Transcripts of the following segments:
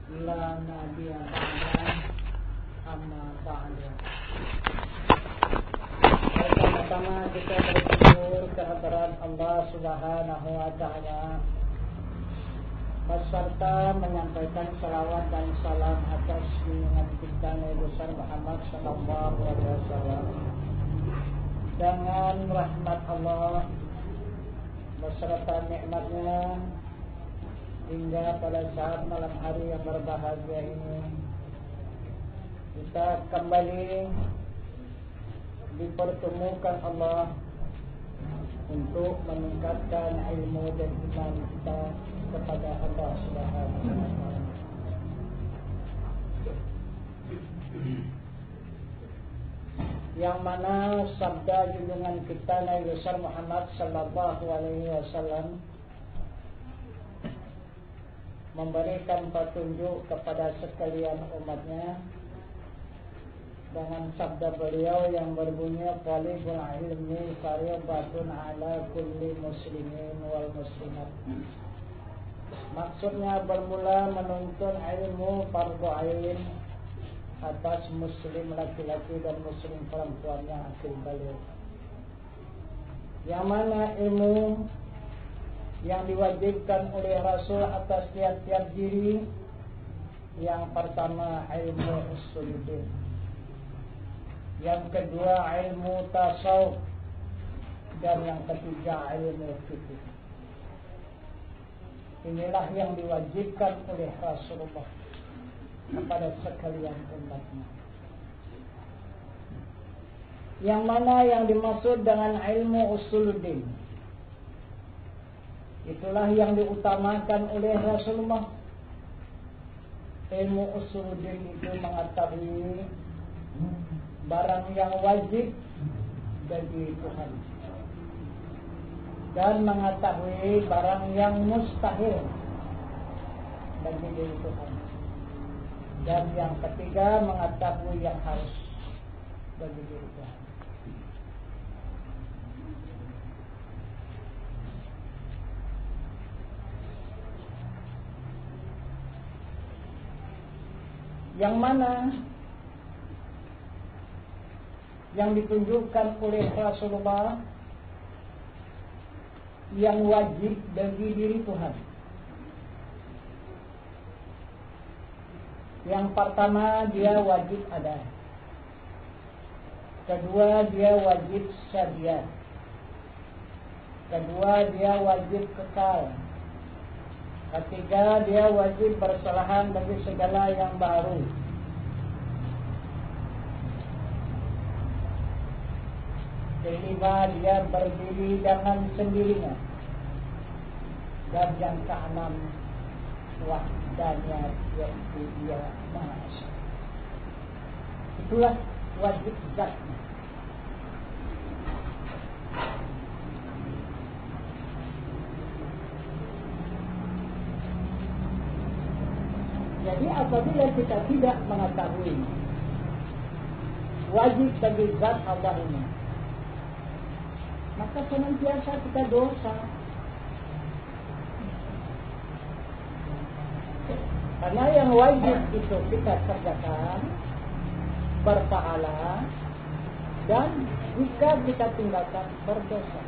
La nabiyya ba'da amma ba'da. Pertama-tama kita bersyukur kehadirat Allah Subhanahu wa taala beserta menyampaikan salawat dan salam atas junjungan kita Nabi besar Muhammad sallallahu alaihi wasallam. Dengan rahmat Allah beserta nikmatnya hingga pada saat malam hari yang berbahagia ini kita kembali dipertemukan Allah untuk meningkatkan ilmu dan iman kita kepada Allah Subhanahu wa taala. Yang mana sabda junjungan kita Nabi besar Muhammad sallallahu alaihi wasallam memberikan petunjuk kepada sekalian umatnya dengan sabda beliau yang berbunyi talibul ilmi fariidatun ala kulli muslimin wal muslimat. Maksudnya bermula menuntut ilmu fardu ain atas muslim laki-laki dan muslim perempuan yang akil balik. Yang mana ilmu yang diwajibkan oleh Rasul atas tiap-tiap diri, yang pertama ilmu usuluddin, yang kedua ilmu tasawuf, dan yang ketiga ilmu fikih. Inilah yang diwajibkan oleh Rasulullah kepada sekalian umatnya. Yang mana yang dimaksud dengan ilmu usuluddin, itulah yang diutamakan oleh Rasulullah. Ilmu usuluddin itu mengetahui barang yang wajib bagi Tuhan dan mengetahui barang yang mustahil bagi diri Tuhan. Dan yang ketiga mengetahui yang harus bagi diri Tuhan. Yang mana yang ditunjukkan oleh Rasulullah yang wajib bagi diri Tuhan. Yang pertama dia wajib ada. Kedua dia wajib sedia. Kedua dia wajib kekal. Ketiga dia wajib bersalahan bagi segala yang baru. Kelima dia berdiri dengan sendirinya. Dan yang keenam wahdanya yaitu dia Maha Esa. Itulah wajib zatnya. Jadi apabila kita tidak mengetahui wajib bagi zat Allah ini, maka senantiasa kita dosa. Karena yang wajib itu kita kerjakan, berpahala, dan jika kita tinggalkan berdosa.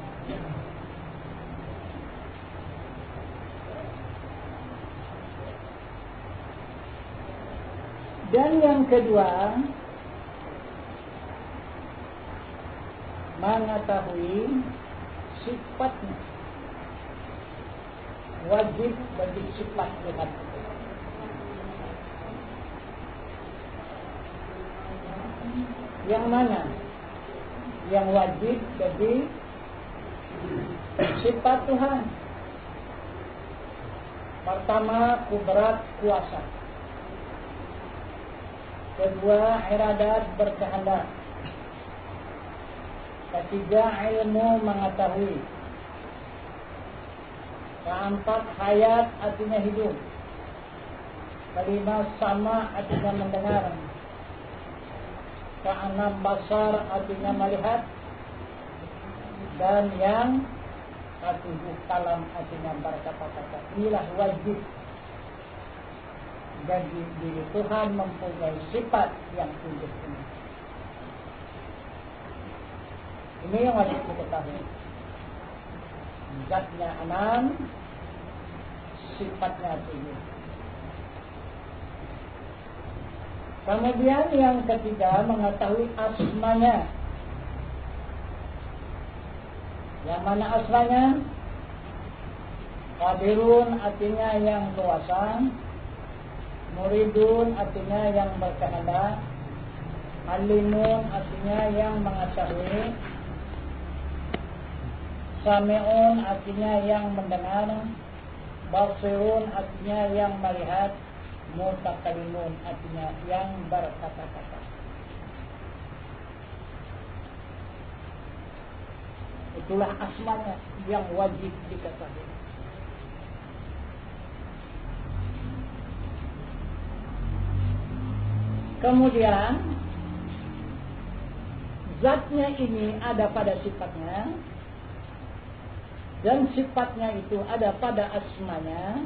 Dan yang kedua, mengetahui sifatnya. Wajib bagi sifat Tuhan. Yang mana? Yang wajib bagi sifat Tuhan. Pertama, kudrat kuasa. Kedua, iradat berkehendak. Ketiga, ilmu mengetahui. Keempat, hayat artinya hidup. Kelima, sama artinya mendengar. Keenam, basar artinya melihat. Dan yang ketujuh, kalam artinya berkata-kata. Inilah wajib Jadi diri Tuhan mempunyai sifat yang tunduk ini. Ini yang wajib diketahui. Zatnya 6, sifatnya 7. Kemudian yang ketiga, mengetahui asmanya. Yang mana asmanya? Qadirun artinya yang kuasa, muridun artinya yang berkehendak, alimun artinya yang mengetahui, sami'un artinya yang mendengar, basirun artinya yang melihat, mutakalimun artinya yang berkata-kata. Itulah asmanya yang wajib diketahui. Kemudian zatnya ini ada pada sifatnya, dan sifatnya itu ada pada asmanya,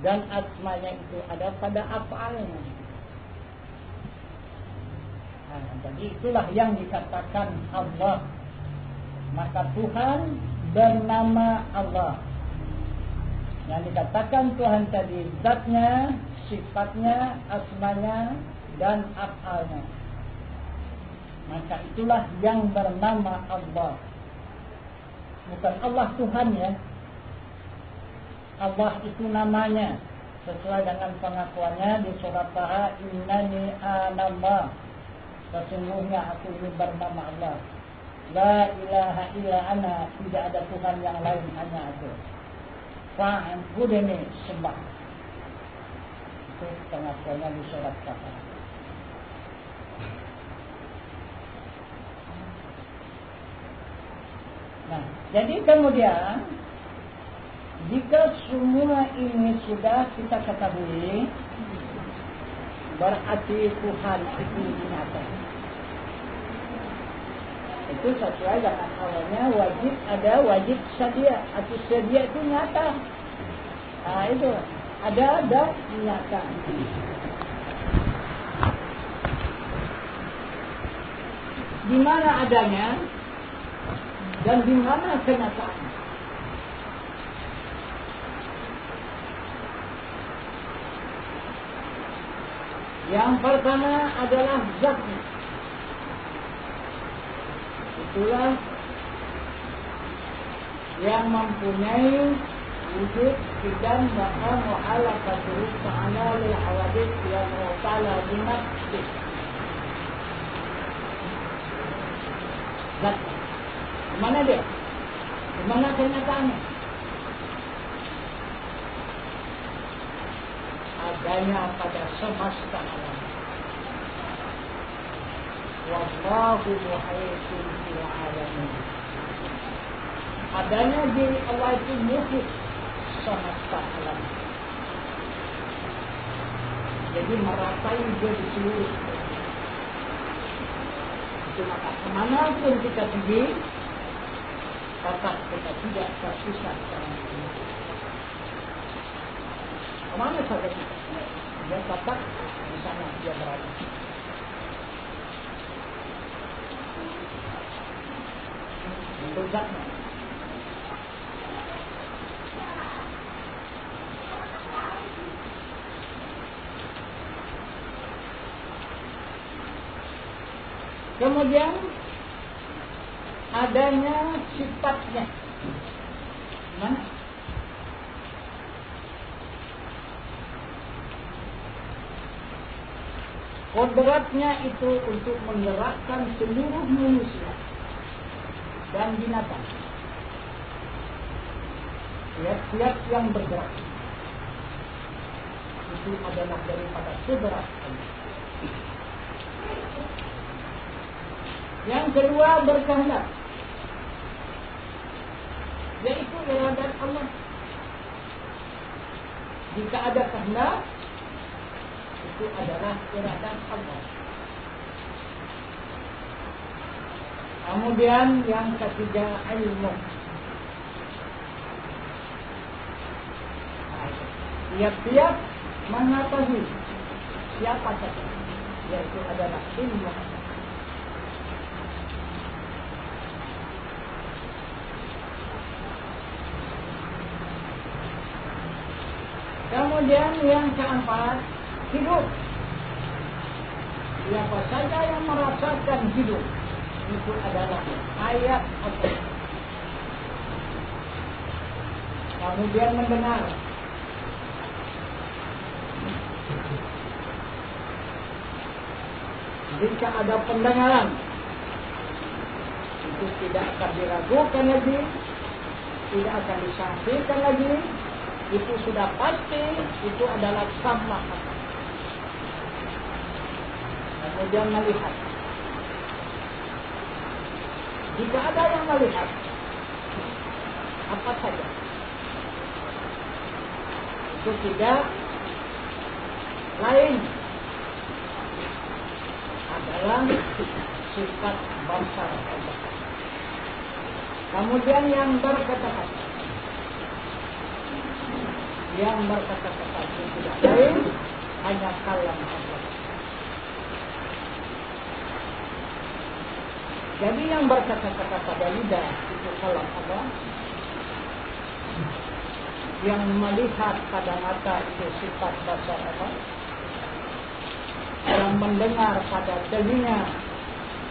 dan asmanya itu ada pada af'alnya. Nah, jadi itulah yang dikatakan Allah. Maka Tuhan bernama Allah. Yang dikatakan Tuhan tadi zatnya, sifatnya, asmanya, dan af'alnya. Maka itulah yang bernama Allah. Bukan Allah Tuhan ya. Allah itu namanya. Sesuai dengan pengakuannya di surat Taha, innani anallah. Sesungguhnya aku ini bernama Allah. La ilaha illa ana, tidak ada Tuhan yang lain, hanya aku. Fa'budni, sembah. Itu pengakuannya di surat Taha. Nah, jadi kemudian jika semua ini sudah kita ketahui, berarti Tuhan itu nyata. Itu sesuai dengan awalnya wajib ada wajib sedia. Atau sedia itu nyata. Nah itu ada nyata. Di mana adanya dan di mana kenyataannya. Yang pertama adalah zatnya. Itulah yang mempunyai wujud dan maka mu'alaqatuhu ta'ala lil hawadith yang mu'tala binafsih. Zat. Mana dia? Di mana kenyataannya? Adanya pada semesta alam. Wallahu muhaitun fil alamin. Adanya diri Allah itu muhit semesta alam. Jadi meratai dia di seluruh. Maka kemanapun kita pergi, tetap kita tidak tersisa sama sekali. Kemana saja kita? Dia tetap di sana dia berada. Untuk zatnya. Kemudian adanya sifatnya. Mana? Kodratnya itu untuk menggerakkan seluruh manusia dan binatang. Tiap-tiap yang bergerak itu adalah daripada kudrat Allah. Yang kedua berkehendak, yaitu iradat Allah. Jika ada kehendak, itu adalah iradat Allah. Kemudian yang ketiga ilmu. Tiap-tiap mengetahui siapa saja, yaitu adalah ilmu. Kemudian yang keempat, hidup. Siapa saja yang merasakan hidup, itu adalah ayat Allah. Kemudian mendengar. Jika ada pendengaran, itu tidak akan diragukan lagi, tidak akan disangsikan lagi. Itu sudah pasti, itu adalah sama. Kemudian melihat. Jika ada yang melihat, apa saja, itu tidak lain adalah sifat basar Allah. Kemudian yang berkata-kata, itu tidak lain hanya kalam Allah. Jadi yang berkata-kata pada lidah itu kalam Allah. Yang melihat pada mata itu sifat basar Allah. Yang mendengar pada telinga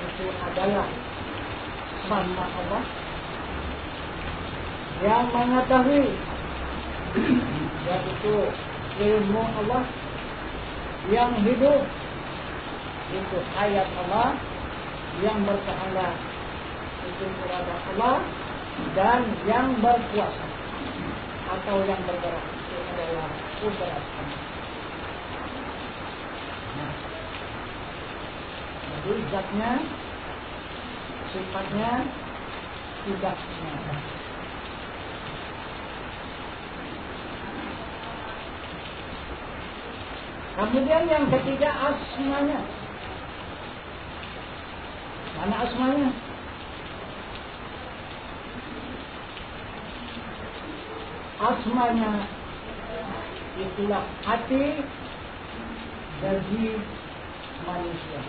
itu adalah sama Allah. Yang mengetahui yaitu ilmu Allah. Yang hidup itu hayat Allah. Yang berkehendak itu iradah Allah. Dan yang berkuasa atau yang bergerak itu adalah kudrat Allah. Jadi zatnya, sifatnya tidak nyata. Kemudian yang ketiga, asmanya. Mana asmanya? Asmanya itulah hati bagi manusia.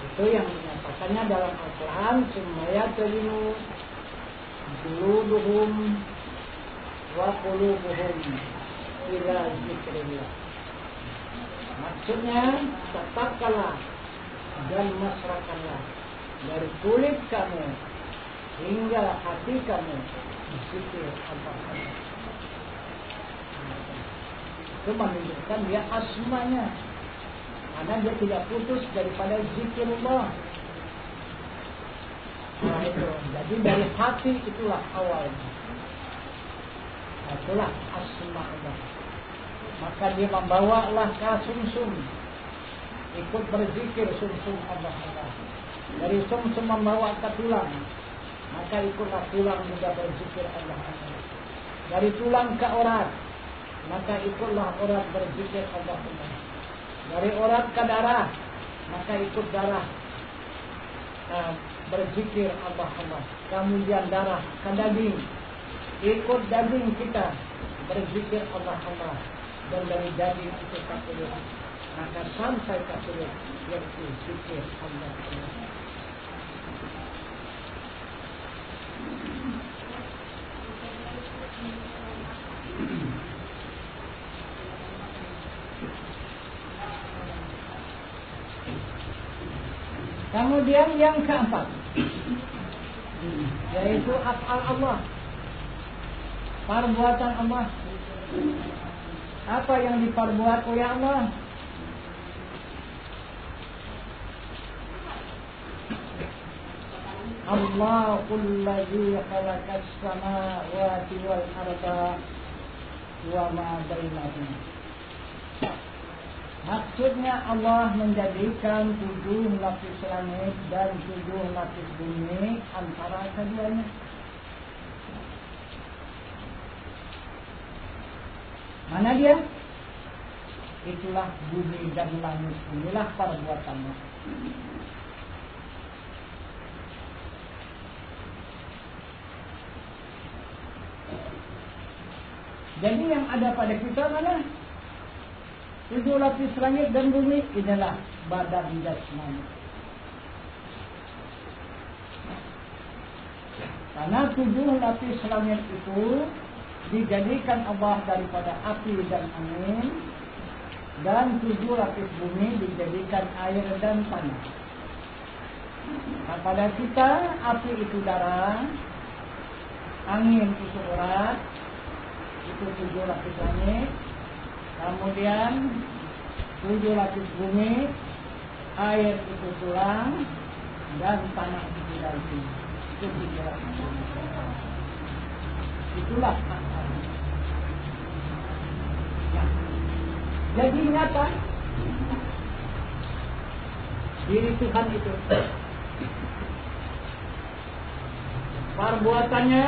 Itu yang dinyatakannya dalam Al-Quran, Sumaya telinu juluduhum wa qulubuhum ila zikrillah. Maksudnya, tetapkanlah dan masrakanlah dari kulit kamu hingga hati kamu zikir Allah. Itu menunjukkan dia asmanya, karena dia tidak putus daripada zikirullah. Nah itu, jadi dari hati itulah awalnya. Itulah asma Allah. Maka dia membawalah ke sumsum, ikut berzikir sumsum Allah. Dari sumsum membawa ke tulang, maka ikutlah tulang juga berzikir Allah. Dari tulang ke urat, maka ikutlah urat berzikir Allah. Dari urat ke darah, maka ikut darah berzikir Allah. Kemudian darah ke daging, ikut daging kita berzikir Allah. Dan dari daging itu ke kulit, maka sampai ke kulit yaitu zikir Allah. Kemudian yang keempat, yaitu af'al Allah, perbuatan Allah. Apa yang diperbuat oleh Allah? Allahul ladzi khalaqas samawati wal arda wa ma bainahuma. Maksudnya Allah menjadikan 7 lapis langit dan 7 lapis bumi antara keduanya. Mana dia? Itulah bumi dan langit. Inilah perbuatannya. Jadi yang ada pada kita mana? 7 lapis langit dan bumi adalah badan jasmani. Karena 7 lapis langit itu dijadikan Allah daripada api dan angin, dan 7 lapis bumi dijadikan air dan tanah. Nah, pada kita api itu darah, angin itu urat, itu 7 lapis langit. Kemudian 7 lapis bumi, air itu tulang, dan tanah itu daging. Itu 7 lapis bumi. Itulah akal. Ya. Jadi nyata diri Tuhan itu, perbuatannya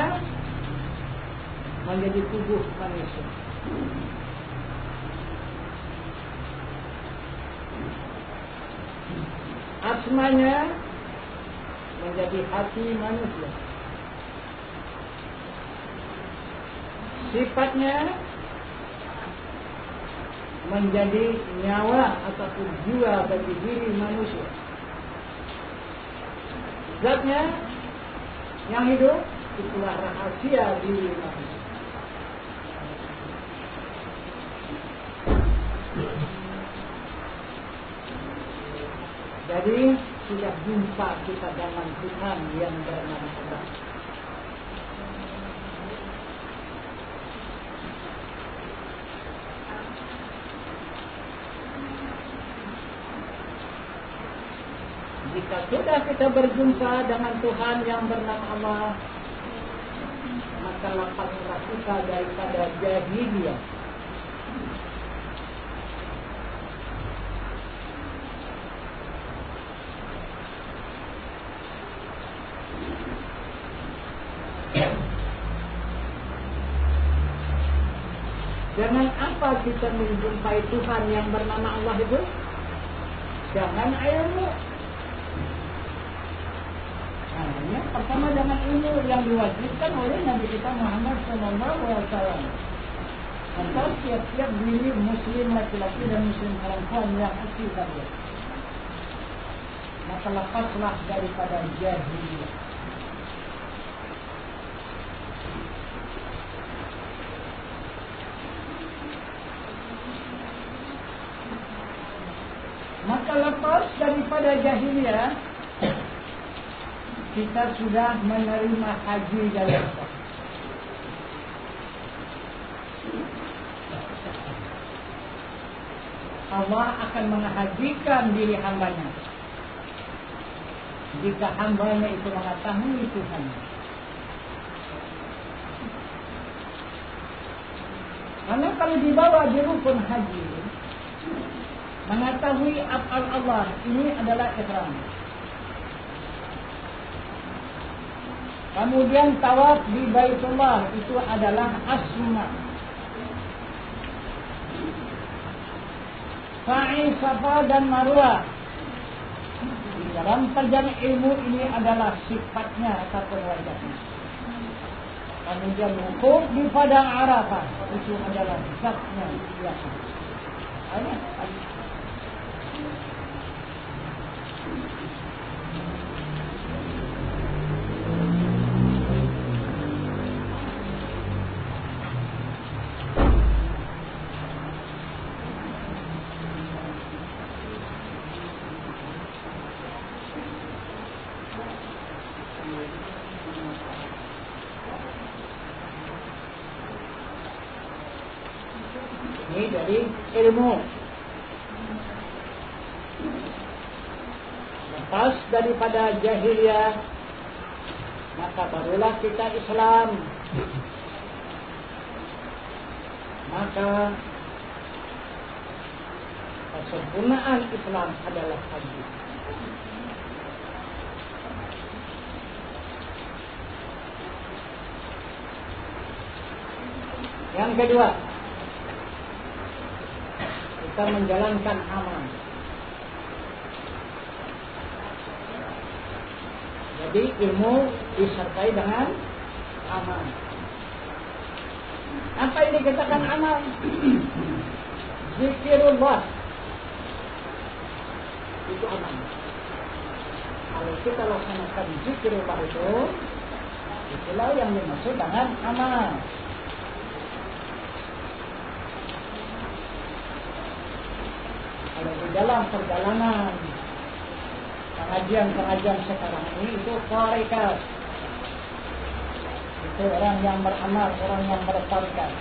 menjadi tubuh manusia. Asmanya menjadi hati manusia. Sifatnya menjadi nyawa ataupun jiwa bagi diri manusia. Zatnya yang hidup itulah rahasia diri manusia. Jadi sudah jumpa kita dengan Tuhan yang bernama Allah. Jika sudah kita berjumpa dengan Tuhan yang bernama Allah, maka lepaslah kita daripada jahiliyah. Dengan apa kita menjumpai Tuhan yang bernama Allah itu? Jangan ilmu. Nah, pertama dengan ilmu yang diwajibkan oleh Nabi kita Muhammad SAW. Maka setiap diri muslim laki-laki dan muslim perempuan yang asli tadi, maka lepaslah daripada jahiliyah. Maka lepas daripada jahiliyah, kita sudah menerima haji dari Allah. Allah akan menghajikan diri hambanya jika hambanya itu mengetahui Tuhan. Karena kalau dibawa di rukun haji, mengetahui af'al Allah ini adalah ihram. Kemudian tawaf di Baitullah itu adalah asma. Sa'i, Safa dan Marwah. Di dalam perjalanan ilmu ini adalah sifatnya ataupun wajahnya. Kemudian wukuf di padang Arafah itu adalah zatnya biasa. Ini dari ilmu. Lepas daripada jahiliyah, maka barulah kita Islam. Maka kesempurnaan Islam adalah haji. Yang kedua, kita menjalankan amal. Jadi ilmu disertai dengan amal. Apa yang dikatakan amal? Zikirullah itu amal. Kalau kita laksanakan zikirullah itu, itulah yang dimaksud dengan amal. Kalau di dalam perjalanan pengajian sekarang ini itu tarekat. Itu orang yang beramal, orang yang bertarekat.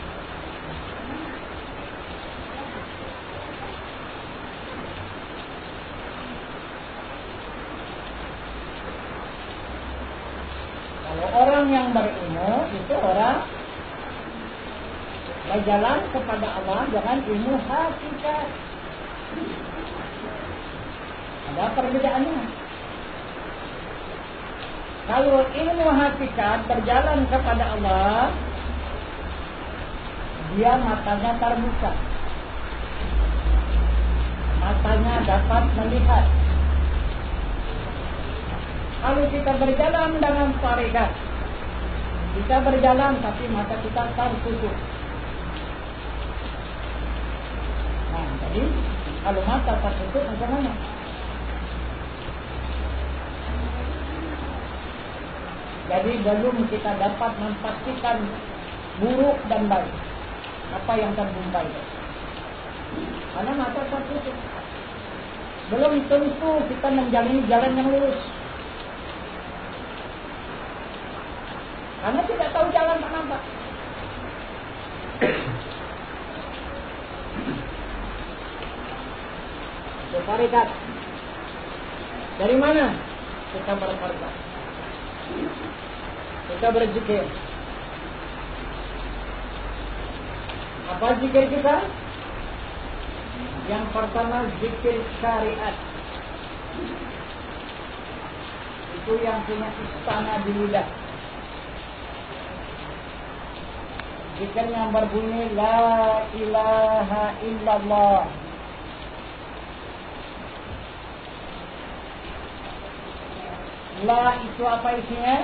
Kalau orang yang berilmu itu orang berjalan kepada Allah dengan ilmu hakikat. Ada perbedaannya. Kalau ilmu hakikat berjalan kepada Allah, dia matanya terbuka, matanya dapat melihat. Kalau kita berjalan dengan tarekat, kita berjalan tapi mata kita tertutup. Nah, jadi kalau mata tertutup macam mana? Jadi belum kita dapat memastikan buruk dan baik apa yang terjumpai. Karena mata tertutup. Belum tentu kita menjalani jalan yang lurus. Karena tidak tahu jalan tak nampak. Bertarekat. Dari mana kita bertarekat? Kita berzikir. Apa zikir kita? Yang pertama zikir syariat. Itu yang punya istana di lidah. Zikir yang berbunyi La ilaha illallah. La itu apa isinya?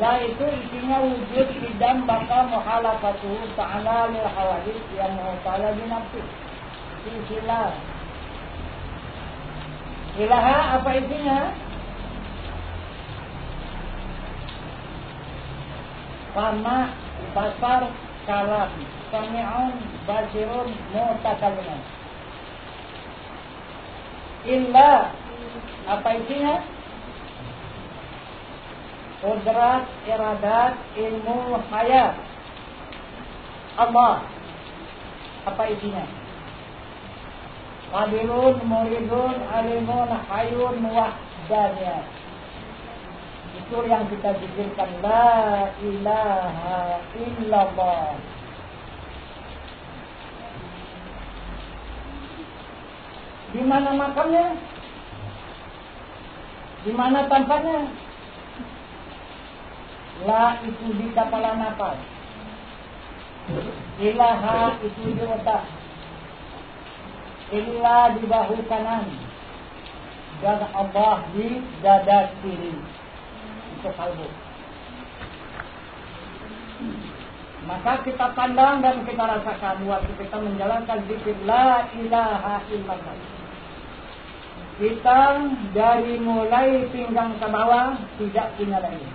La itu isinya wujud hidam baka muhalafatuhu ta'ala lil hawadith yang muhtala binafsih. Itu isi la. Ilaha apa isinya? Sama basar kalam, sami'un basirun mutakallimun. Illa apa isinya? Qudrat, iradat, ilmu, hayat. Allah. Apa isinya? Qadirun, muridun, alimun, hayun, wahdaniyah. Itu yang kita zikirkan. La ilaha illallah. Di mana makamnya? Di mana tempatnya? La itu di kepala nafas. Ilaha itu di otak. Illa di bahu kanan. Dan Allah di dada kiri. Itu kalbu. Maka kita pandang dan kita rasakan waktu kita menjalankan zikir La ilaha illallah. Kita dari mulai pinggang ke bawah tidak punya lagi.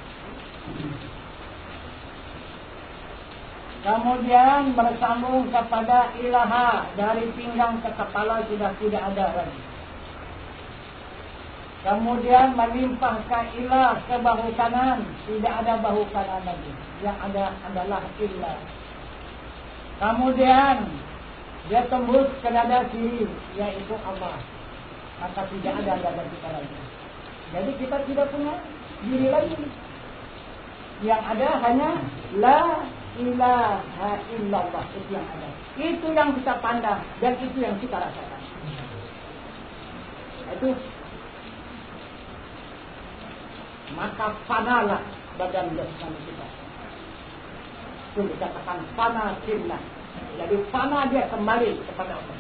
Kemudian bersambung kepada ilaha, dari pinggang ke kepala sudah tidak ada lagi. Kemudian melimpah ke ilah, ke bahu kanan, tidak ada bahu kanan lagi. Yang ada adalah ilah. Kemudian dia tembus ke dada kiri, yaitu Allah. Maka tidak ada dada kita lagi. Jadi kita tidak punya diri lagi. Yang ada hanya La ilaha illallah. Itu yang ada. Itu yang kita pandang dan itu yang kita rasakan. Itu maka fanalah badan jasmani kita. Itu dikatakan fana fillah. Jadi fana dia kembali kepada Allah.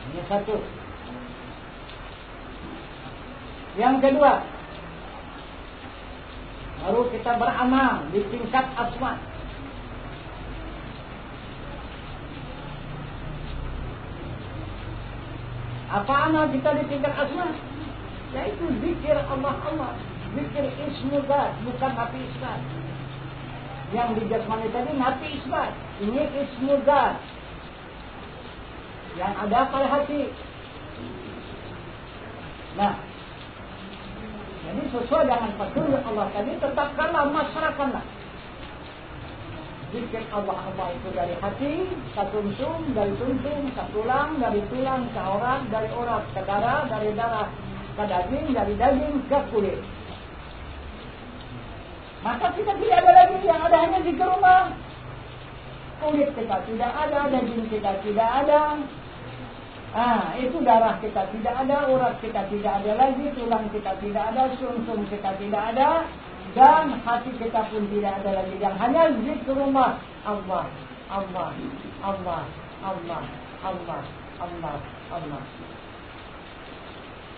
Ini satu. Yang kedua, baru kita beramal di tingkat asma. Apa amal kita di tingkat asma? Yaitu zikir Allah, zikir ismu zat, bukan nafi isbat. Yang di jasmani tadi nafi isbat, ini ismu zat yang ada pada hati. Nah, jadi sesuai dengan petunjuk Allah tadi, tetapkanlah, masyarakanlah zikir Allah itu dari hati, sumsum, dari sumsum, ke tulang, dari tulang ke urat, dari urat ke darah, dari darah ke daging, dari daging ke kulit. Maka kita tidak ada lagi, yang ada hanya zikir Allah. Kulit kita tidak ada, daging kita tidak ada. Itu darah kita tidak ada, urat kita tidak ada lagi, tulang kita tidak ada, sumsum kita tidak ada, dan hati kita pun tidak ada lagi. Yang hanya zikrullah, Allah, Allah, Allah, Allah, Allah, Allah, Allah.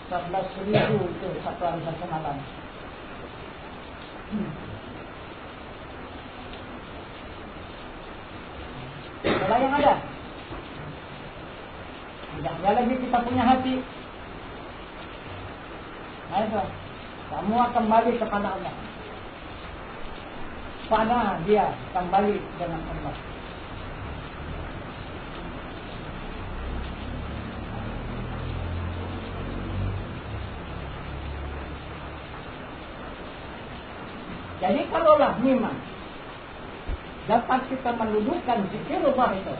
11.000 itu satu hari satu malam. Itulah yang ada. Tidak ada lagi kita punya hati. Nah itu, semua kembali kepada Allah. Pada dia kembali dengan Allah. Jadi kalaulah memang dapat kita mendudukkan zikirullah itu,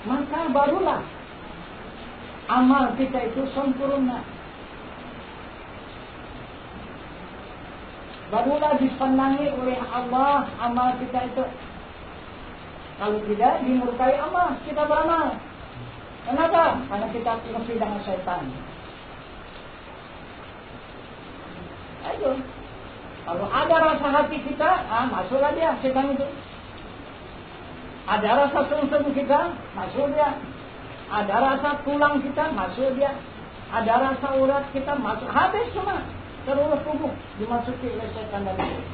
maka barulah amal kita itu sempurna. Barulah disenangi oleh Allah amal kita itu. Kalau tidak, dimurkai Allah kita beramal. Kenapa? Karena kita mesti dengan setan. Ayo. Kalau ada rasa hati kita, masuklah dia setan itu. Ada rasa sumsum kita, masuk dia. Ada rasa tulang kita, masuk dia. Ada rasa urat kita, masuk. Habis semua. Seluruh tubuh dimasuki oleh setan dan itu.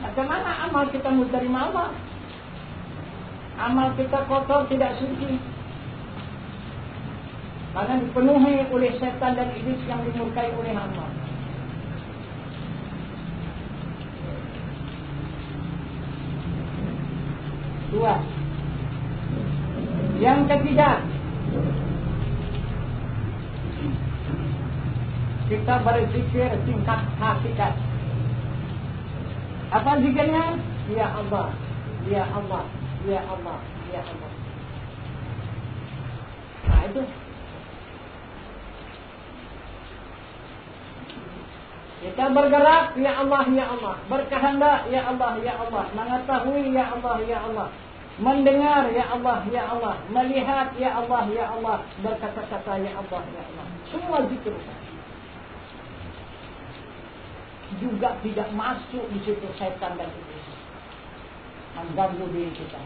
Macam mana amal kita menerima Allah? Amal kita kotor, tidak suci. Karena dipenuhi oleh setan dan iblis yang dimurkai oleh Allah. Dua. Yang ketiga, kita berzikir tingkat hakikat. Apa zikirnya? Ya Allah, Ya Allah, Ya Allah, Ya Allah. Nah itu. Kita bergerak, Ya Allah, Ya Allah. Berkehendak, Ya Allah, Ya Allah. Mengetahui, Ya Allah, Ya Allah. Mendengar, Ya Allah, Ya Allah. Melihat, Ya Allah, Ya Allah. Berkata-kata, Ya Allah, Ya Allah. Semua zikir. Juga tidak masuk di situ setan dan iblis mengganggu diri kita.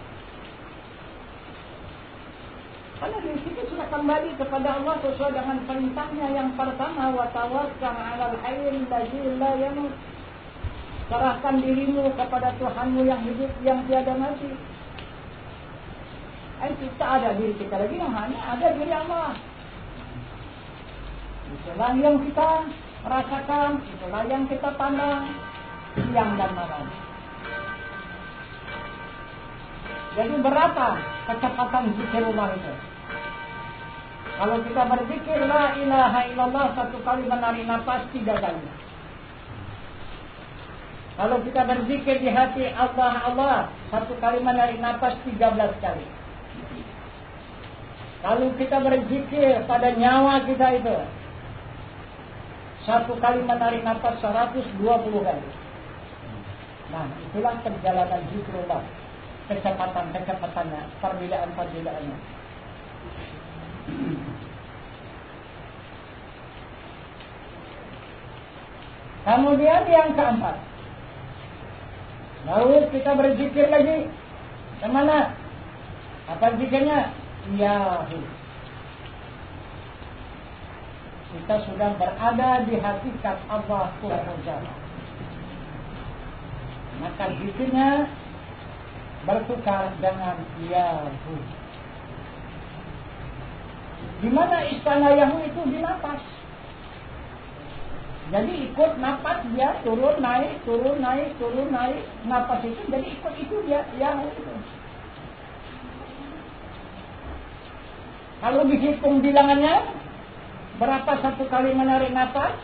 Karena diri kita sudah kembali kepada Allah sesuai dengan perintahnya yang pertama, wa tawakkal 'alal hayyil ladzi la yamut. Serahkan dirimu kepada Tuhanmu yang hidup, yang tiada mati. Kita ada diri kita lagi, yang hanya ada diri Allah. Itulah yang kita rasakan, itulah yang kita pandang siang dan malam. Jadi berapa kecepatan zikirullah itu? Kalau kita berzikir la ilaha illallah satu kali menarik nafas 3 kali. Kalau kita berzikir di hati Allah Allah satu kali menarik nafas 13 kali. Kalau kita berzikir pada nyawa kita itu satu kali menarik nafas 120 kali. Nah, itulah perjalanan zikrullah. Kecepatan-kecepatannya, perbedaan-perbedaannya. Kemudian yang keempat, baru kita berzikir lagi. Kemana? Apa zikirnya? Yahu. kita sudah berada di hakikat Allah Subhanahu. Maka zikirnya bertukar dengan Yahu. Di mana istana Yahu itu di napas. Jadi ikut napas dia turun naik, turun naik, turun naik. Napas itu jadi ikut itu dia Yahu itu. Kalau dihitung bilangannya, berapa satu kali menarik nafas?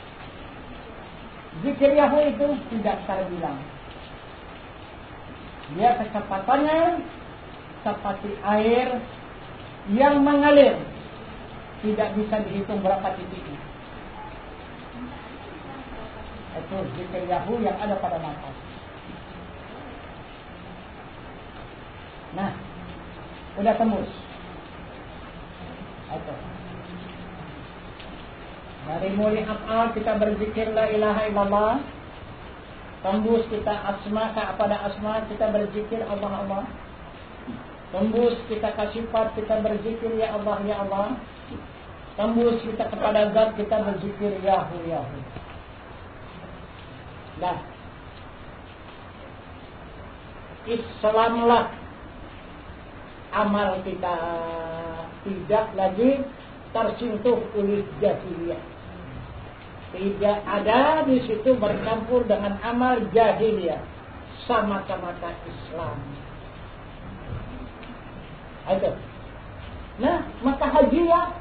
Zikir Yahu itu tidak terbilang. Dia kecepatannya seperti air yang mengalir. Tidak bisa dihitung berapa titiknya. Itu zikir Yahu yang ada pada nafas. Nah, udah tembus. Itu. Dari mulai af'al kita berzikir la ilaha illallah. Tembus kita asma kepada asma, kita berzikir Allah Allah. Tembus kita kasih sifat, kita berzikir ya Allah ya Allah. Tembus kita kepada zat, kita berzikir Yahu Yahu. Nah, Islamlah amal kita tidak lagi tersentuh oleh jahiliyah. Tidak ada di situ bercampur dengan amal jahiliyah. Sama-sama Islam. Itu. Nah, maka hajilah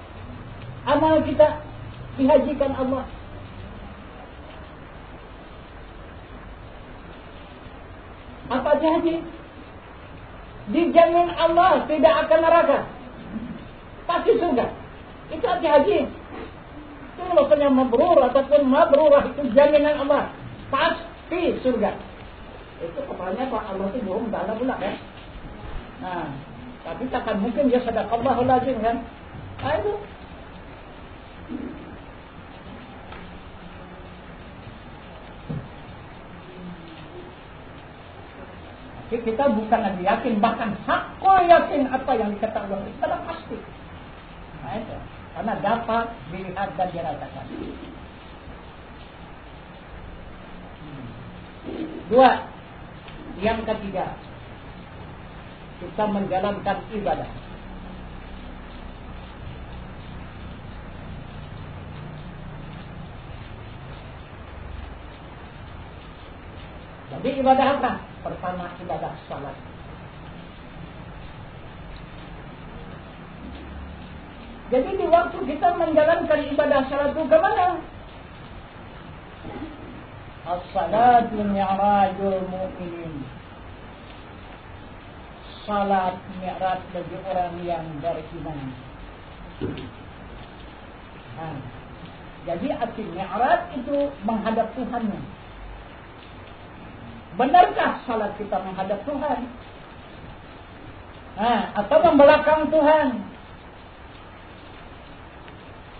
amal kita dihajikan Allah. Apa haji? Dijamin Allah tidak akan neraka. Pasti surga. Itu arti haji. Itu maksudnya mabrur ataupun mabrurah, itu jaminan Allah. Pasti surga. Itu kepalanya Pak Allah itu bohong, tak ada pula kan. Nah, tapi takkan mungkin dia sadaqallahul lazim kan. Nah, itu. Kita bukan lagi yakin, bahkan hakul yakin apa yang dikatakan Allah itu adalah pasti. Nah, itu. Karena dapat dilihat dan dirasakan. Dua, yang ketiga, kita menjalankan ibadah. Jadi ibadah apa? Pertama ibadah salat. Jadi di waktu kita menjalankan ibadah salat itu kemana? As-salatu mi'rajul mu'minin. Salat mi'raj bagi orang yang beriman. Nah, jadi arti mi'raj itu menghadap Tuhannya. Benarkah salat kita menghadap Tuhan? Nah, atau membelakang Tuhan?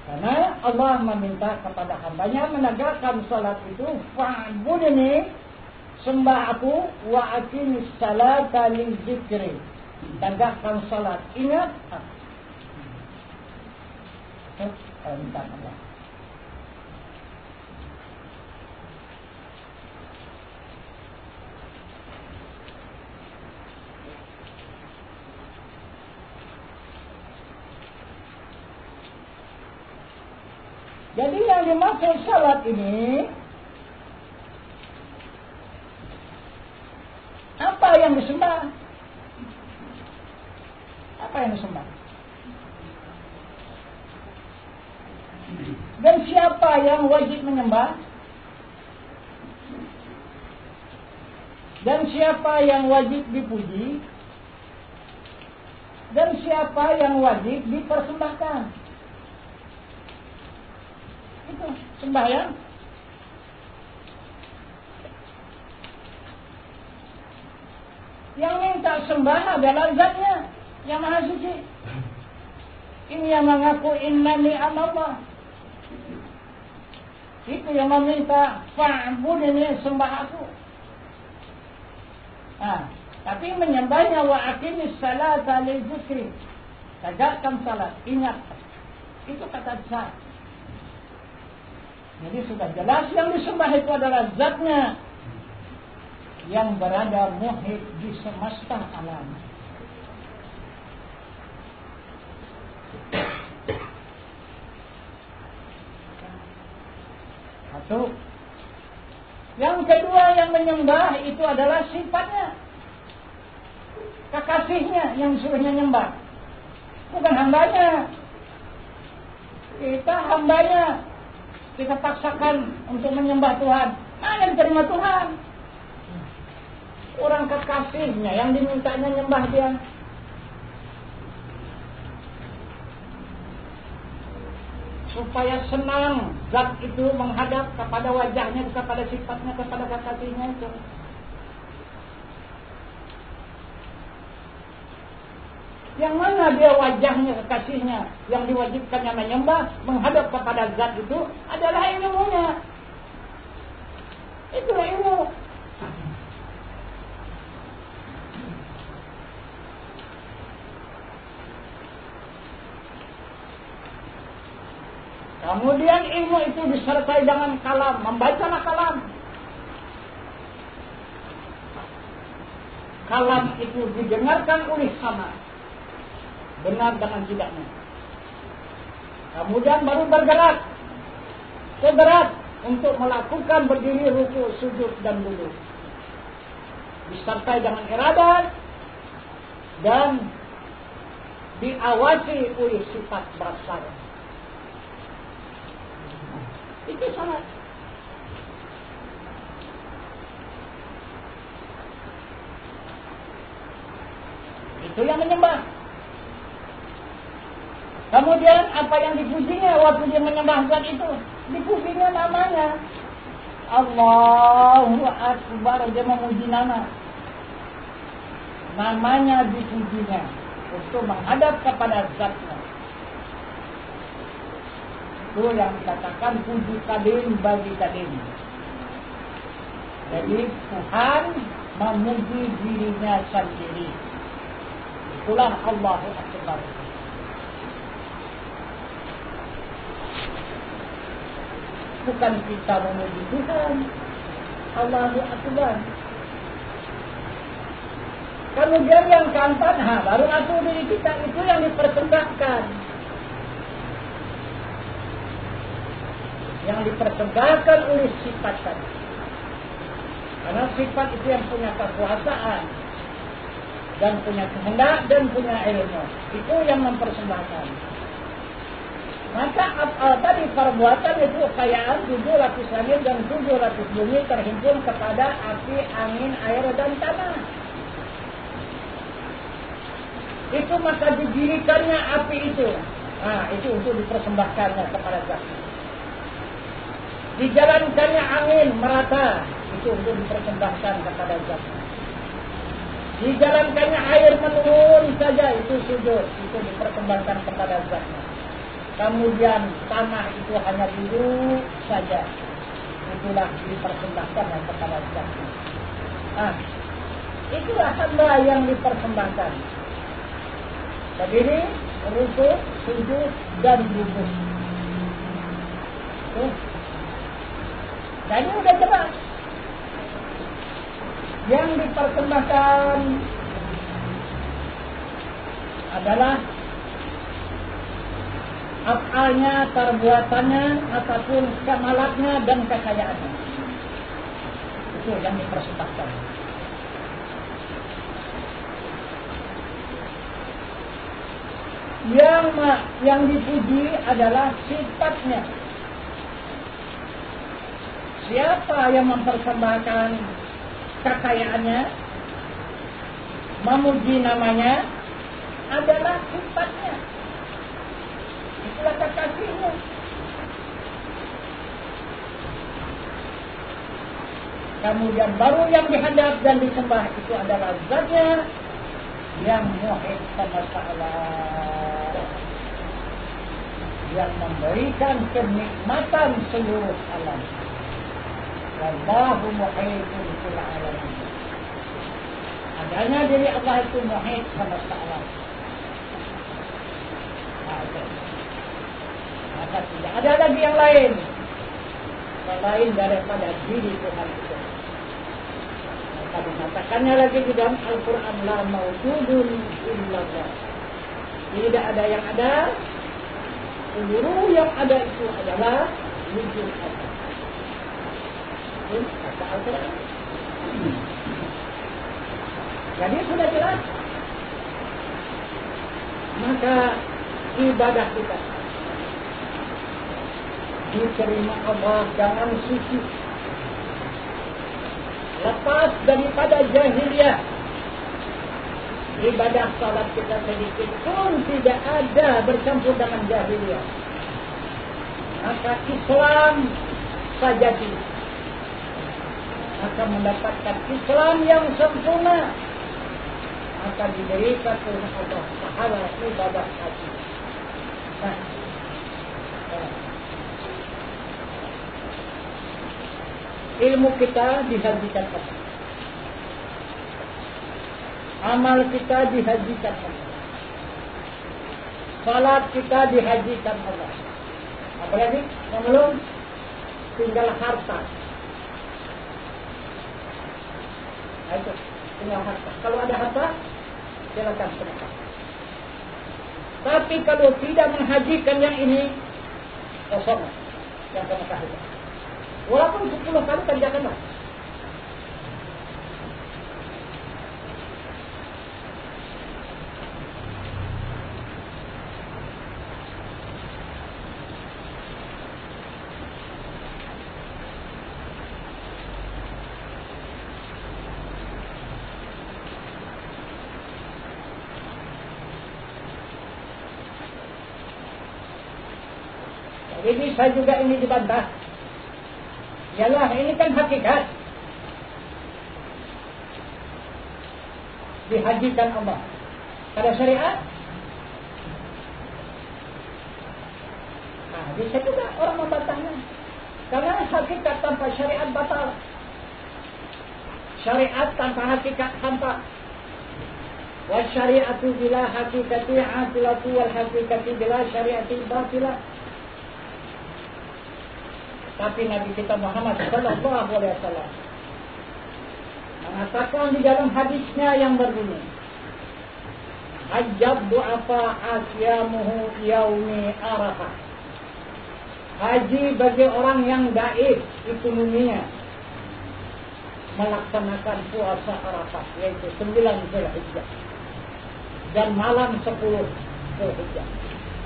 Karena Allah meminta kepada hambanya menegakkan salat itu, fa'budni, sembah aku, wa aqimis salata li dzikri. Tegakkan salat, ingat aku. Minta Allah. Jadi yang dimaksud salat ini, apa yang disembah? Apa yang disembah? Dan siapa yang wajib menyembah? Dan siapa yang wajib dipuji? Dan siapa yang wajib dipersembahkan? Itu sembahyang. Yang minta sembah adalah zatnya yang maha suci. Ini yang mengaku innani anallah. Itu yang meminta fa'budni, sembah aku. Nah, tapi menyembahnya wa aqimis salata li dzikri. Tegakkan salat, ingat. Itu kata zat. Jadi sudah jelas yang disembah itu adalah zatnya yang berada muhit di semesta alam. Satu. Yang kedua yang menyembah itu adalah sifatnya, kekasihnya yang suruhnya nyembah, bukan hambanya. Kita hambanya, kita paksakan untuk menyembah Tuhan, mana diterima Tuhan? Orang kekasihnya yang dimintanya nyembah dia. Supaya senang zat itu menghadap kepada wajahnya, kepada sifatnya, kepada kekasihnya itu. Yang mana dia wajahnya, kekasihnya, yang diwajibkannya menyembah, menghadap kepada zat itu adalah ilmunya. Itulah ilmu. Kemudian ilmu itu disertai dengan kalam, membacalah kalam. Kalam itu didengarkan oleh sama, benar dengan tidaknya. Kemudian baru bergerak untuk melakukan berdiri, ruku, sujud dan duduk. Disertai dengan iradat dan diawasi oleh sifat basar. Itu salat. Itu yang menyembah. Kemudian apa yang dipujinya waktu dia menyembah zat itu? Dipujinya namanya. Allahu Akbar, dia memuji nama. Namanya dipujinya untuk menghadap kepada zatnya. Itu yang dikatakan puji kadim bagi kadim. Jadi Tuhan memuji dirinya sendiri. Itulah Allahu Akbar. Bukan kita memuji Tuhan. Allahu Akbar. Kemudian yang keempat, baru satu diri kita itu yang dipersembahkan. Yang dipersembahkan oleh sifat tadi. Karena sifat itu yang punya kekuasaan dan punya kehendak dan punya ilmu. Itu yang mempersembahkan. Maka tadi perbuatan itu kekayaan 7 lapis langit dan 7 lapis bumi terhimpun kepada api, angin, air dan tanah. Itu maka didirikannya api itu. Itu untuk dipersembahkannya kepada zat. Dijalankannya angin merata, itu untuk dipersembahkan kepada zat. Dijalankannya air menurun saja, itu sujud, itu dipersembahkan kepada zatnya. Kemudian tanah itu hanya duduk saja, itulah dipersembahkan kepada zatnya. Itulah hamba yang dipersembahkan. Berdiri, rukuk, sujud dan duduk. Dan ini sudah jelas. Yang dipersembahkan adalah afalnya, perbuatannya, ataupun kemalatnya dan kekayaannya. Itu yang dipersembahkan. Yang dipuji adalah sifatnya. Siapa yang mempersembahkan kekayaannya, memuji namanya, adalah sifatnya. Itulah kekasihnya. Kemudian baru yang dihadap dan disembah itu adalah zatnya yang muhit semesta alam, yang memberikan kenikmatan seluruh alam. Wallahu muhitun bil alamin. Adanya diri Allah itu muhit semesta alam. Maka tidak ada lagi yang lain selain daripada diri Tuhan itu. Maka dikatakannya lagi di dalam Al-Quran, la mawjudun illallah. Tidak ada yang ada, seluruh yang ada itu adalah wujud Allah. Ini kata Al-Quran. Jadi sudah jelas. Maka ibadah kita diterima Allah dengan suci, lepas daripada jahiliyah. Ibadah salat kita sedikit pun tidak ada bercampur dengan jahiliyah. Maka Islam sajati akan mendapatkan Islam yang sempurna, akan diberikan oleh Allah pahala ibadah haji. Nah, ilmu kita dihajikan Allah, amal kita dihajikan Allah, salat kita dihajikan Allah. Apalagi yang belum, tinggal harta. Nah, itu tinggal harta. Kalau ada harta, silakan sedekah. Tapi kalau tidak menghajikan yang ini, kosong yang sedekah itu. Walaupun 10 kali kerjakanlah. Jadi saya juga ini dibantah. Yalah, ini kan hakikat. Dihajikan Allah. Ada syariat. Nah, bisa juga orang membantahnya. Karena hakikat tanpa syariat batal. Syariat tanpa hakikat hampa. Wa syariatu bila hakikati atilatu wal hakikati bila syariati batilah. Tapi Nabi kita Muhammad sallallahu alaihi wasallam mengatakan di dalam hadisnya yang berbunyi, hajjab du'afa asyamuhu yaumi arafah. Haji bagi orang yang daif ekonominya melaksanakan puasa Arafah, yaitu 9 Zulhijjah dan malam 10 Zulhijjah.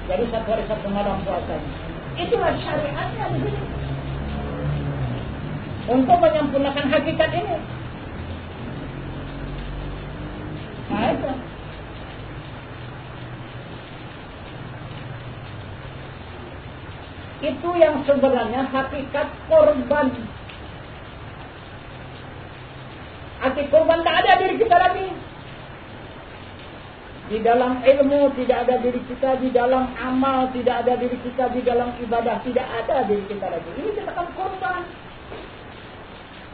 Jadi 1 hari 1 malam puasanya. Itulah syariatnya di sini. Untuk menyempurnakan hakikat ini. Nah itu. Itu yang sebenarnya hakikat korban. Arti korban tak ada diri kita lagi. Di dalam ilmu tidak ada diri kita, di dalam amal tidak ada diri kita, di dalam ibadah tidak ada diri kita lagi. Ini kita akan korban.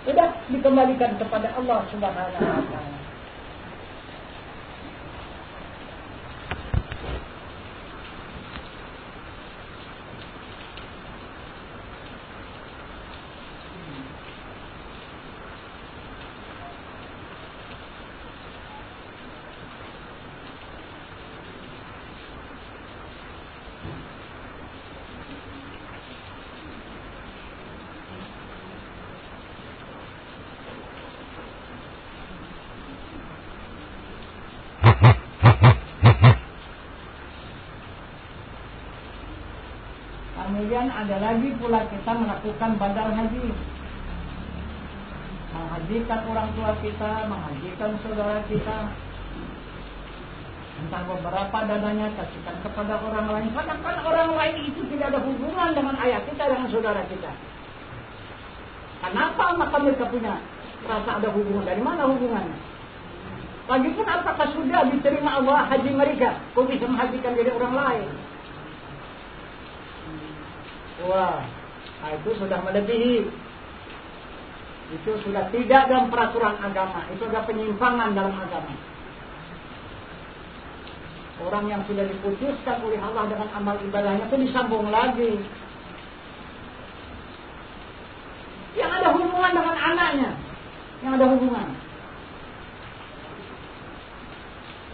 Sudah dikembalikan kepada Allah Subhanahu wa taala. Kemudian ada lagi pula kita melakukan badal haji, menghajikan orang tua kita, menghajikan saudara kita. Entah beberapa dananya kasihkan kepada orang lain. Kadang-kadang orang lain itu tidak ada hubungan dengan ayah kita, dengan saudara kita. Kenapa maka mereka punya rasa ada hubungan? Dari mana hubungannya? Lagipun apakah sudah diterima Allah haji mereka? Kau bisa menghajikan dari orang lain? Wah, itu sudah melebihi. Itu sudah tidak dalam peraturan agama. Itu sudah penyimpangan dalam agama. Orang yang sudah diputuskan oleh Allah dengan amal ibadahnya itu disambung lagi. memang ada hubungan.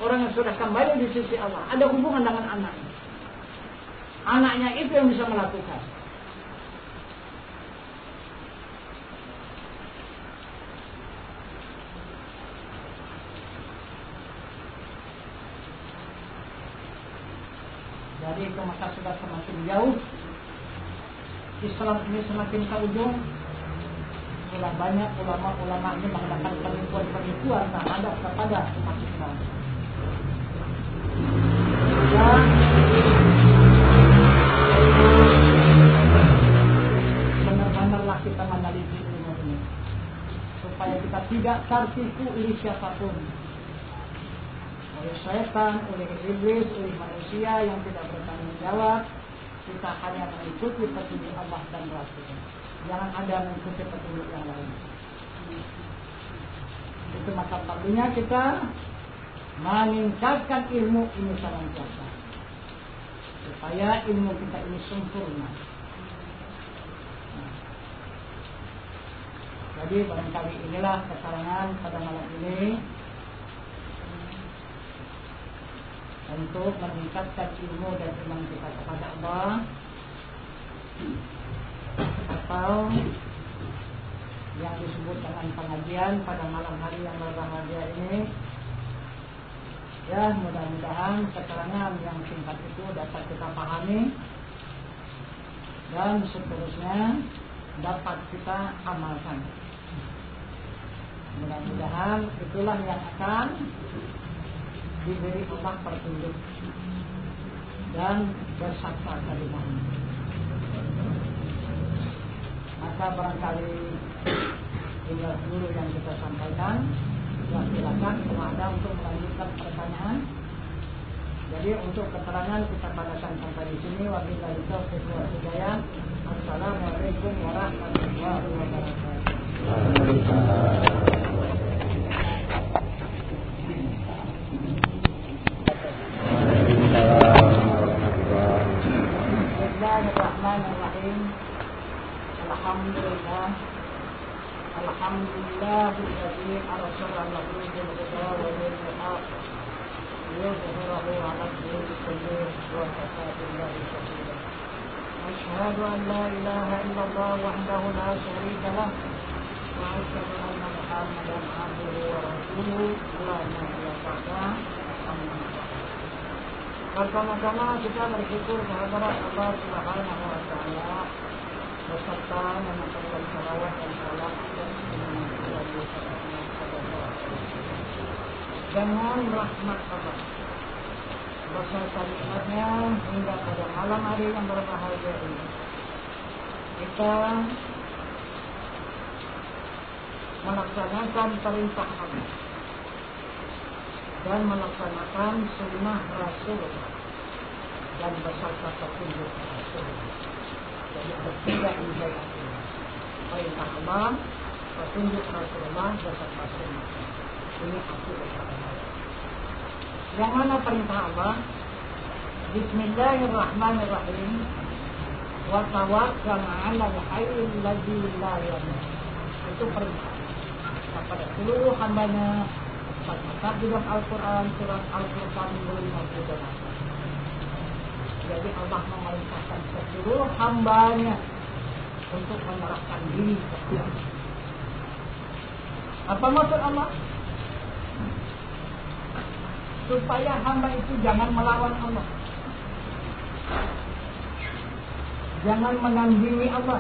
Orang yang sudah kembali di sisi Allah ada hubungan dengan anaknya. Anaknya itu yang bisa melakukan. Jadi itu maka sudah semakin jauh Islam ini semakin ke ujung. Sudah banyak ulama-ulama ini mengadakan penipuan terhadap kepada umat Islam. Dan benar-benarlah kita meneliti ilmu ini supaya kita tidak tertipu oleh siapapun, oleh syaitan, oleh iblis, oleh manusia yang tidak bertanggung jawab. Kita hanya mengikuti petunjuk Allah dan Rasul. Jangan ada mengikuti petunjuk yang lain. Itu maka perlunya kita meningkatkan ilmu ini senantiasa supaya ilmu kita ini sempurna. Jadi barangkali inilah keterangan pada malam ini untuk meningkatkan ilmu dan iman kita kepada Allah, atau yang disebut dengan pengajian pada malam hari yang berbahagia ini. Ya, mudah-mudahan keterangan yang singkat itu dapat kita pahami dan seterusnya dapat kita amalkan. Mudah-mudahan itulah yang akan diberi Allah petunjuk dan bersabda kalimah. Maka barangkali ini dulu yang kita sampaikan. Ya, silakan kalau ada untuk melanjutkan pertanyaan. Jadi untuk keterangan kita padakan sampai di sini. Wabillahi taufiq wal hidayah. Assalamualaikum warahmatullahi wabarakatuh. Bismillahirrahmanirrahim. Alhamdulillahilladzi arsalahu bil huda wa dinil haq liyudhhirahu 'ala ad-dini kullihi wa kafa billahi shahida. Asyhadu an la ilaha illallah wahdahu la syarika lah wa asyhadu anna Muhammadan 'abduhu wa rasuluhu la nabiyya ba'dahu. Pertama-tama kita bersyukur kehadirat Allah Subhanahu wa taala beserta memohon salawat dan salam dengan rahmat Allah beserta nikmatnya hingga pada malam hari yang berbahagia ini kita melaksanakan perintah Allah dan melaksanakan sunnah Rasulullah dan beserta petunjuk Rasulullah. Jadi bertiga ini perintah Allah, petunjuk Rasulullah, beserta sunnah. Ini akidah Allah. Yang mana perintah Allah? Bismillahirrahmanirrahim. Wa tawakkal 'alal hayyil ladzi la yamut. Itu perintah kepada seluruh hambanya. Maka di dalam Al-Quran, surat Al-Furqan 58. Jadi Allah memerintahkan seluruh hambanya untuk menyerahkan diri kepada Allah. Apa maksud Allah? Supaya hamba itu jangan melawan Allah, jangan menandingi Allah.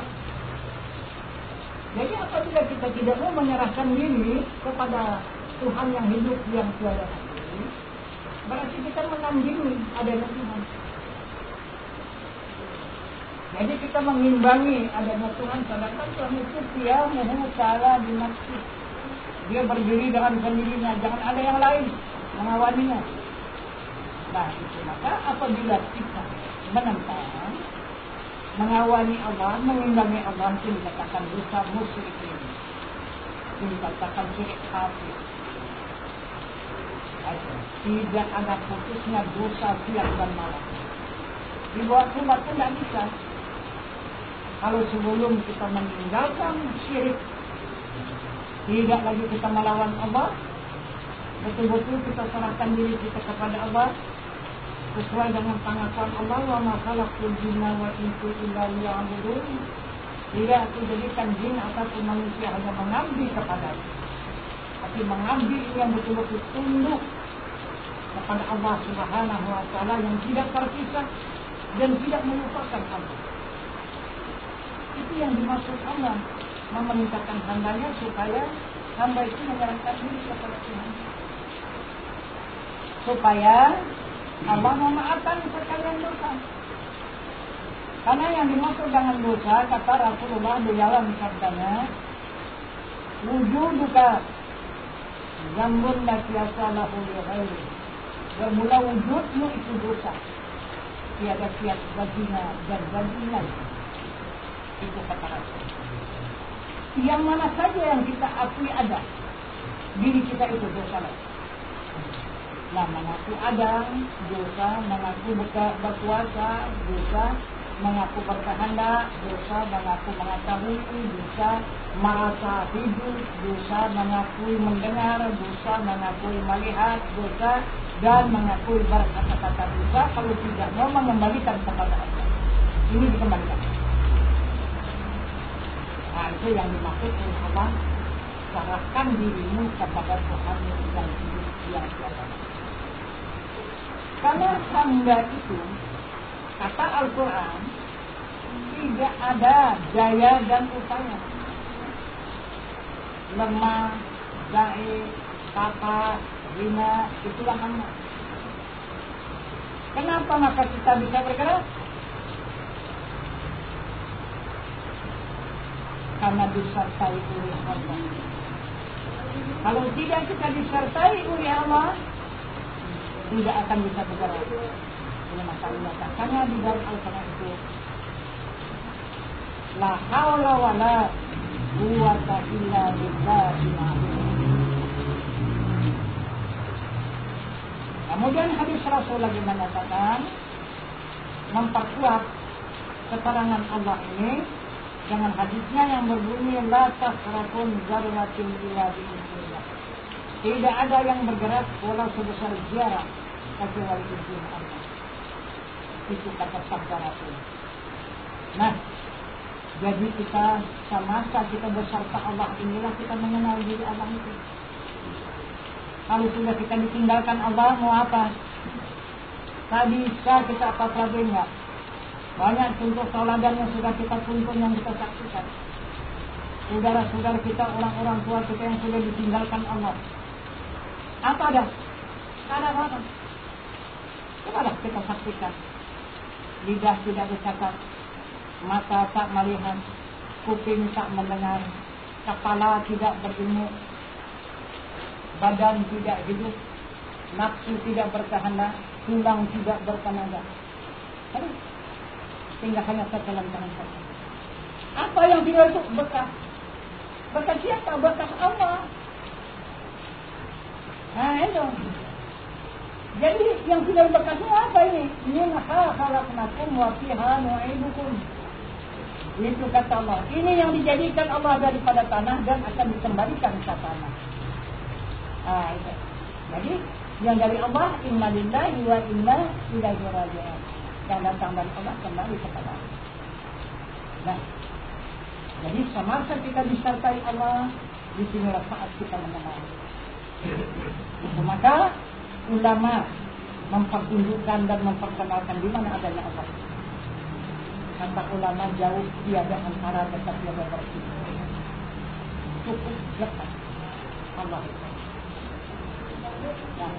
Jadi apabila kita tidak mau menyerahkan diri kepada Tuhan yang hidup yang tiada mati, berarti kita menandingi adanya Tuhan. Jadi kita mengimbangi adanya Tuhan, sedangkan Tuhan itu qiyamuhu ta'ala binafsi. Dia berdiri dengan sendirinya, jangan ada yang lain mengawalinya. Nah itu maka apabila kita menentang, mengawali Allah, mengimbangi Allah, itu dikatakan dosa musyrikin, itu dikatakan syirik hati. Tidak ada putusnya dosa siang dan malam. Dibuat sunat pun tidak bisa. Kalau sebelum kita meninggalkan syirik, Tidak lagi kita melawan Allah, betul-betul kita serahkan diri kita kepada Allah sesuai dengan pengakuan Allah, wa ma khalaqtul jinna wal insa illa liya'budun. Tidak aku jadikan jin ataupun manusia hanya mengabdi kepadaku, tapi mengabdi yang betul-betul tunduk kepada Allah Subhanahu wa Ta'ala yang tidak terpisah dan tidak melupakan Allah. Itu yang dimaksud Allah memerintahkan hambanya supaya hamba itu menyerahkan diri kepada Tuhan, supaya Allah memaafkan sekalian dosa. Karena yang dimaksud dengan dosa, kata Rasulullah di dalam sabdanya, wujuduka zambun la qiyasa lahu li ghairi. Bermula wujudmu itu dosa, tiada kias baginya dan baginya. Itu kata Rasulullah. Yang mana saja yang kita akui ada, diri kita itu dosa lagi. Nah, mengaku ada dosa, mengaku berkuasa dosa, mengaku berkehendak dosa, mengaku mengetahui dosa, merasa hidup dosa, mengakui mendengar dosa, mengakui melihat dosa, dan mengakui berkata-kata dosa. Kalau tidak mau mengembalikan kepada Allah, ini dikembalikan. Nah, itu yang dimaksud oleh Allah, serahkan dirimu kepada Tuhan yang hidup yang tiada. Karena hamba itu, kata Al-Quran, tidak ada daya dan upaya. Lemah, da'i, kata, hina, itulah hamba. Kenapa maka kita bisa bergerak? Karena disertai oleh Allah. Kalau tidak kita disertai oleh Allah, tidak akan bisa bergerak. Ini masalahnya. Karena di dalam Al-Quran itu, la haula wa la quwwata illa billahil azim. Kemudian hadis Rasul lagi menyatakan, memperkuat keterangan Allah ini dengan hadisnya yang berbunyi la tasrakun zarratin illa bi'iznillah. Tidak ada yang bergerak walau sebesar zarah kecuali izin Allah. Itu kata sabda Rasul. Nah, jadi kita semasa kita beserta Allah inilah kita mengenal diri Allah itu. Kalau sudah kita ditinggalkan Allah, mau apa? Tak bisa kita apa-apa lagi enggak. Banyak contoh tauladan yang sudah kita tuntun, yang kita saksikan. Saudara-saudara kita, orang-orang tua kita yang sudah ditinggalkan Allah. Apa ada? Tak ada apa-apa. Cobalah kita saksikan. Lidah tidak bercakap, mata tak melihat, kuping tak mendengar, kepala tidak berilmu, badan tidak hidup, nafsu tidak berkehendak, tulang tidak bertenaga. Tinggal hanya setelan tangan saja. Apa yang tidak itu? Bekas. Bekas siapa? Bekas Allah. Nah itu. Jadi yang tidak bekasnya apa ini? Minha khalaqnakum wa fiha nu'idukum. Itu kata Allah. Ini yang dijadikan Allah daripada tanah dan akan dikembalikan ke tanah. Nah itu. Jadi yang dari Allah, inna lillahi wa inna ilaihi raji'un. Yang datang dari Allah kembali kepada Allah. Nah, jadi semasa kita disertai Allah, di sinilah saat kita mengenal. Maka ulama mempertunjukkan dan memperkenalkan di mana adanya Allah. Kata ulama, jauh tiada antara dekat tiada bersih. Cukup lekat Allah. Nah,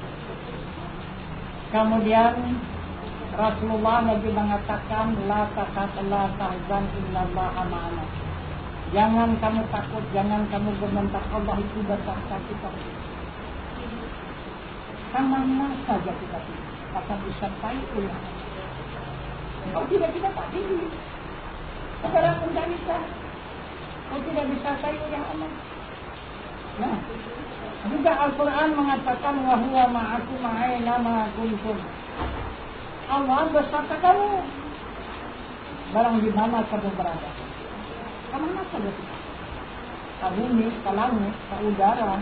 kemudian Rasulullah lagi mengatakan la tahzan innallaha ma'ana. Jangan kamu takut, jangan kamu bermentak, Allah itu bersama kita. Sama saja kita akan disertai oleh Allah. Kalau tidak kita tak tinggi. Sekarang pun tak bisa. Kalau tidak disertai oleh Allah. Nah, juga Al-Quran mengatakan wa huwa ma'akum aina ma kuntum. Allah beserta kamu barang di mana kamu berada. Kemana saja kita. ke bumi, ke langit, ke udara,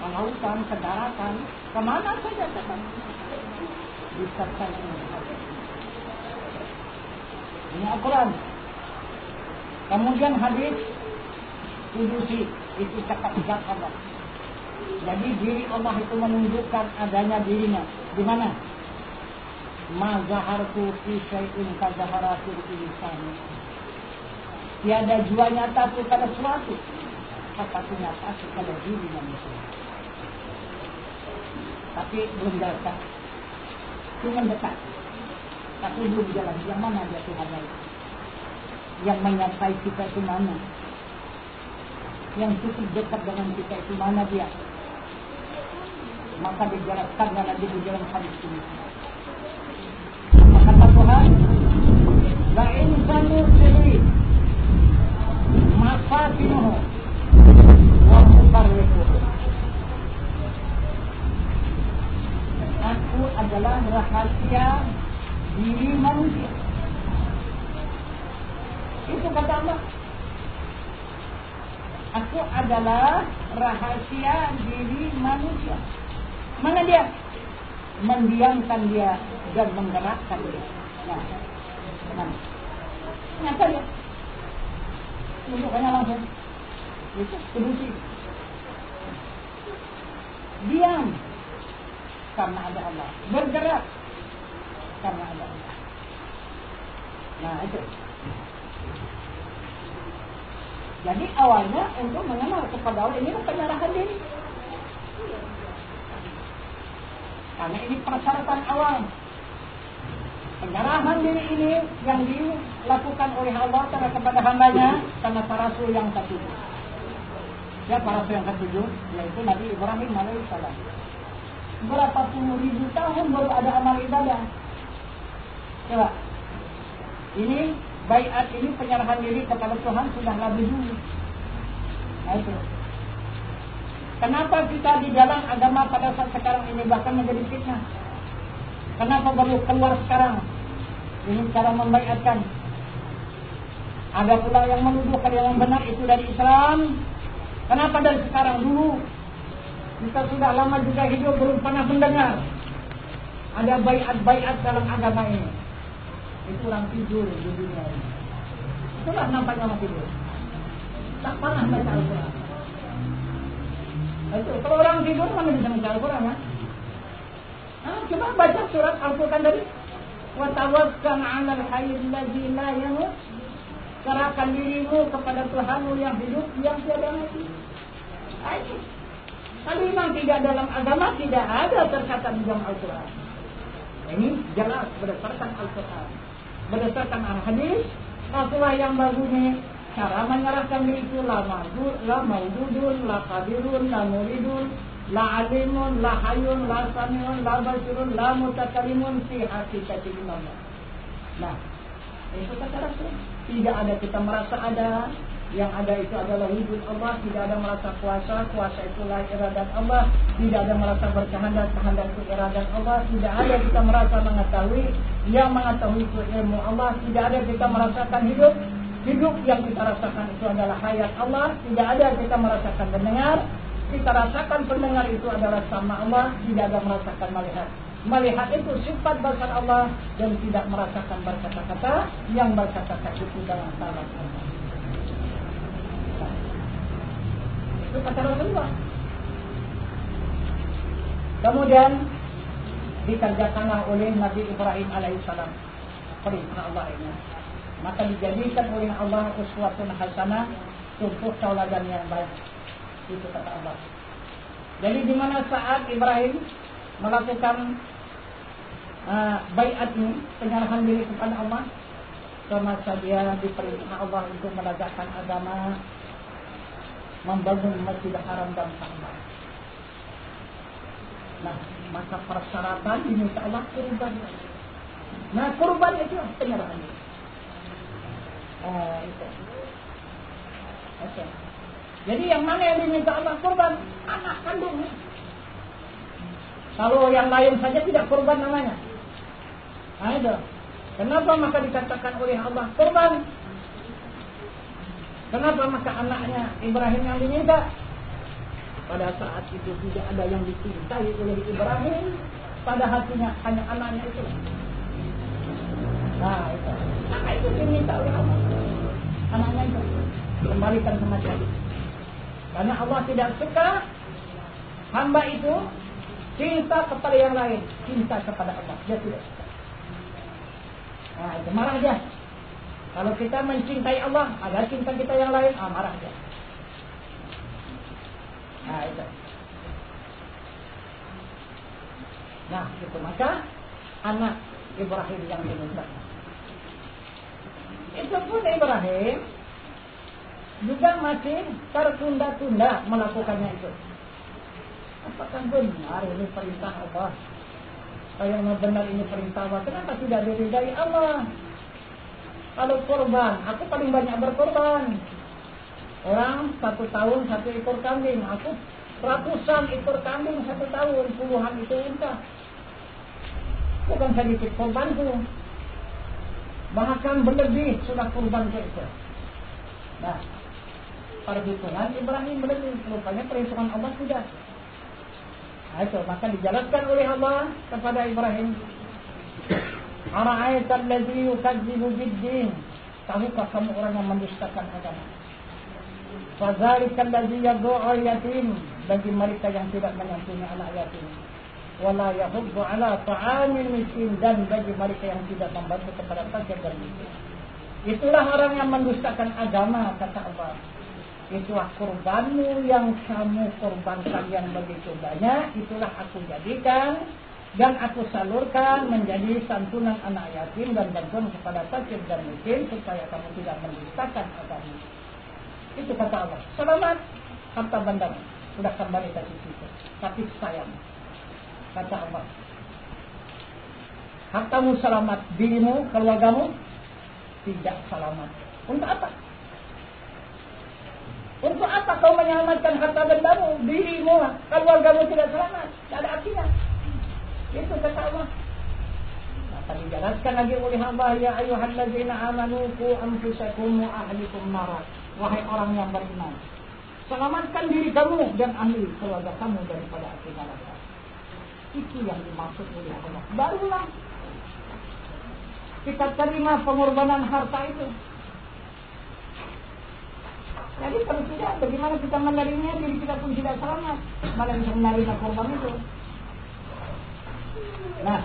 ke lautan, ke daratan, kemana saja tetap disertai dengan hadis. Ini Al-Quran. Kemudian hadis kudusi, itu cakap-cakap Allah. Jadi diri Allah itu menunjukkan adanya dirinya. Di mana? Ma zahartu fi syai'in ka zaharatil insani. Tiada jua nyata pada suatu seperti nyata pada diri manusia. Tapi belum datang. Cuma dekat. Tapi belum jalan. Yang mana dia Tuhan itu? Yang menyertai kita itu mana? Yang cukup dekat dengan kita itu mana dia? Maka dijelaskan nanti di dalam hadis ini. Maka kata Tuhan, la insanu sirri mafatinuhu wa mufarriquhu. Aku adalah rahasia diri manusia. Itu kata Allah. Aku adalah rahasia diri manusia. Mana dia? Mendiamkan dia dan menggerakkan dia. Nah, mana? Nyata dia. Tunjukkannya langsung. Itu kudusi. Diam karena ada Allah. Bergerak karena ada Allah. Nah, itu. Jadi awalnya untuk mengenal kepada Allah ini penyerahan diri. Karena ini persyaratan awal. Penyerahan diri ini yang dilakukan oleh Allah kepada hambanya karena para rasul yang ketujuh. Siapa rasul yang ketujuh? Yaitu Nabi Ibrahim alaihissalam. Berapa puluh ribu tahun baru ada amal ibadah. Coba. Ini baiat ini penyerahan diri kepada Tuhan sudah lebih dulu. Nah itu. Kenapa kita di dalam agama pada saat sekarang ini bahkan menjadi fitnah? Kenapa baru keluar sekarang? Ini cara membaiatkan. Ada pula yang menuduh kalau yang benar itu dari Islam. Kenapa dari sekarang dulu? Kita sudah lama juga hidup belum pernah mendengar ada baiat-baiat dalam agama ini. Itu orang tidur di dunia ini. Itulah nampaknya orang tidur. Tak pernah baca Al-Quran. Itu kalau orang tidur mana bisa baca Al-Quran ya? Coba baca surat Al-Quran dari wa tawakkal 'alal hayyil ladzi la yamut. Serahkan dirimu kepada Tuhanmu yang hidup yang tiada mati. Ayo. Kalau memang tidak dalam agama tidak ada tercatat di dalam Al-Quran. Ini jelas berdasarkan Al-Quran. Berdasarkan al-hadis, Rasulullah yang bagusnya cara menyerahkan diri itu la maududun, la qadirun, la muridun, la alimun, la hayun, la samiun, la basirun, la mutakalimun fi hakikatil Allah. Nah, itu kata Rasul. Tidak ada kita merasa ada, yang ada itu adalah wujud Allah. Tidak ada merasa kuasa, kuasa itulah iradat Allah. Tidak ada merasa berkehendak, kehendak itu iradat Allah. Tidak ada kita merasa mengetahui, yang mengetahui itu ilmu Allah. Tidak ada kita merasakan hidup, hidup yang kita rasakan itu adalah hayat Allah. Tidak ada kita merasakan mendengar, kita rasakan pendengar itu adalah sama Allah. Tidak ada merasakan melihat. Melihat itu sifat basar Allah dan tidak merasakan berkata-kata, yang berkata-kata itu dalam salah Allah. Itu kata Rasulullah. Kemudian dikerjakanlah oleh Nabi Ibrahim alaihissalam perintah Allah ini. Maka dijadikan oleh Allah uswatun hasanah, contoh tauladan yang baik. Itu kata Allah. Jadi di mana saat Ibrahim melakukan baiat ini, penyerahan diri kepada Allah, semasa dia diperintah Allah untuk menegakkan agama, membangun Masjidil Haram dan Ka'bah. Nah, maka persyaratan diminta Allah kurban. Nah, kurban itu penyerahan diri. Itu. Okay. Jadi yang mana yang diminta Allah kurban? Anak kandungnya. Kalau yang lain saja tidak kurban namanya. Nah itu. Kenapa maka dikatakan oleh Allah kurban? Kenapa maka anaknya Ibrahim yang diminta? Pada saat itu tidak ada yang dicintai oleh Ibrahim, pada hatinya hanya anaknya itu. Nah, itu. Maka itu diminta oleh Allah. Anaknya itu kembalikan sama dia. Karena Allah tidak suka hamba itu cinta kepada yang lain, cinta kepada Allah. Dia tidak suka. Nah, itu marah dia. Kalau kita mencintai Allah, ada cinta kita yang lain, marah dia. Nah, itu. Nah, itu maka anak Ibrahim yang diminta. Itu pun Ibrahim juga masih tertunda-tunda melakukannya itu. Apakah benar ini perintah Allah? Kalau benar ini perintah Allah, kenapa tidak diridai Allah? Kalau korban, aku paling banyak berkorban. Orang 1 tahun 1 ekor kambing, aku ratusan ekor kambing 1 tahun, puluhan itu unta. Bukan sedikit korbanku. Bahkan berlebih sudah korban ke itu. Nah, perhitungan Ibrahim berlebih, rupanya perhitungan Allah tidak. Nah, itu maka dijelaskan oleh Allah kepada Ibrahim. Ara'aital ladzi yukadzibu bid-din. Tahukah kamu orang yang mendustakan agama? Fadzalikal ladzi yad'u yatim. Bagi mereka yang tidak menyantuni anak yatim. Wala yahuddu ala ta'amil miskin. Dan bagi mereka yang tidak membantu kepada fakir dan miskin. Itulah orang yang mendustakan agama, kata Allah. Itulah kurbanmu yang kamu korbankan yang begitu banyak. Itulah aku jadikan dan aku salurkan menjadi santunan anak yatim dan bantuan kepada fakir dan miskin supaya kamu tidak mendustakan agama. Itu kata Allah. Selamat harta bandamu sudah kembali ke situ. Tapi sayang, kata Allah, hartamu selamat, dirimu, keluargamu tidak selamat. Untuk apa? Untuk apa kau menyelamatkan harta bendamu, dirimu, keluargamu tidak selamat? Tidak ada artinya. Itu kata Allah. Maka dijelaskan lagi oleh Allah, ya ayyuhallazina amanu qu anfusakum wa ahlikum nar. Wahai orang yang beriman, selamatkan diri kamu dan ahli keluarga kamu daripada api neraka. Itu yang dimaksud oleh Allah. Barulah kita terima pengorbanan harta itu. Jadi kalau tidak, bagaimana kita menerimanya, diri kita pun tidak selamat. Mana bisa menerima korban itu? Nah,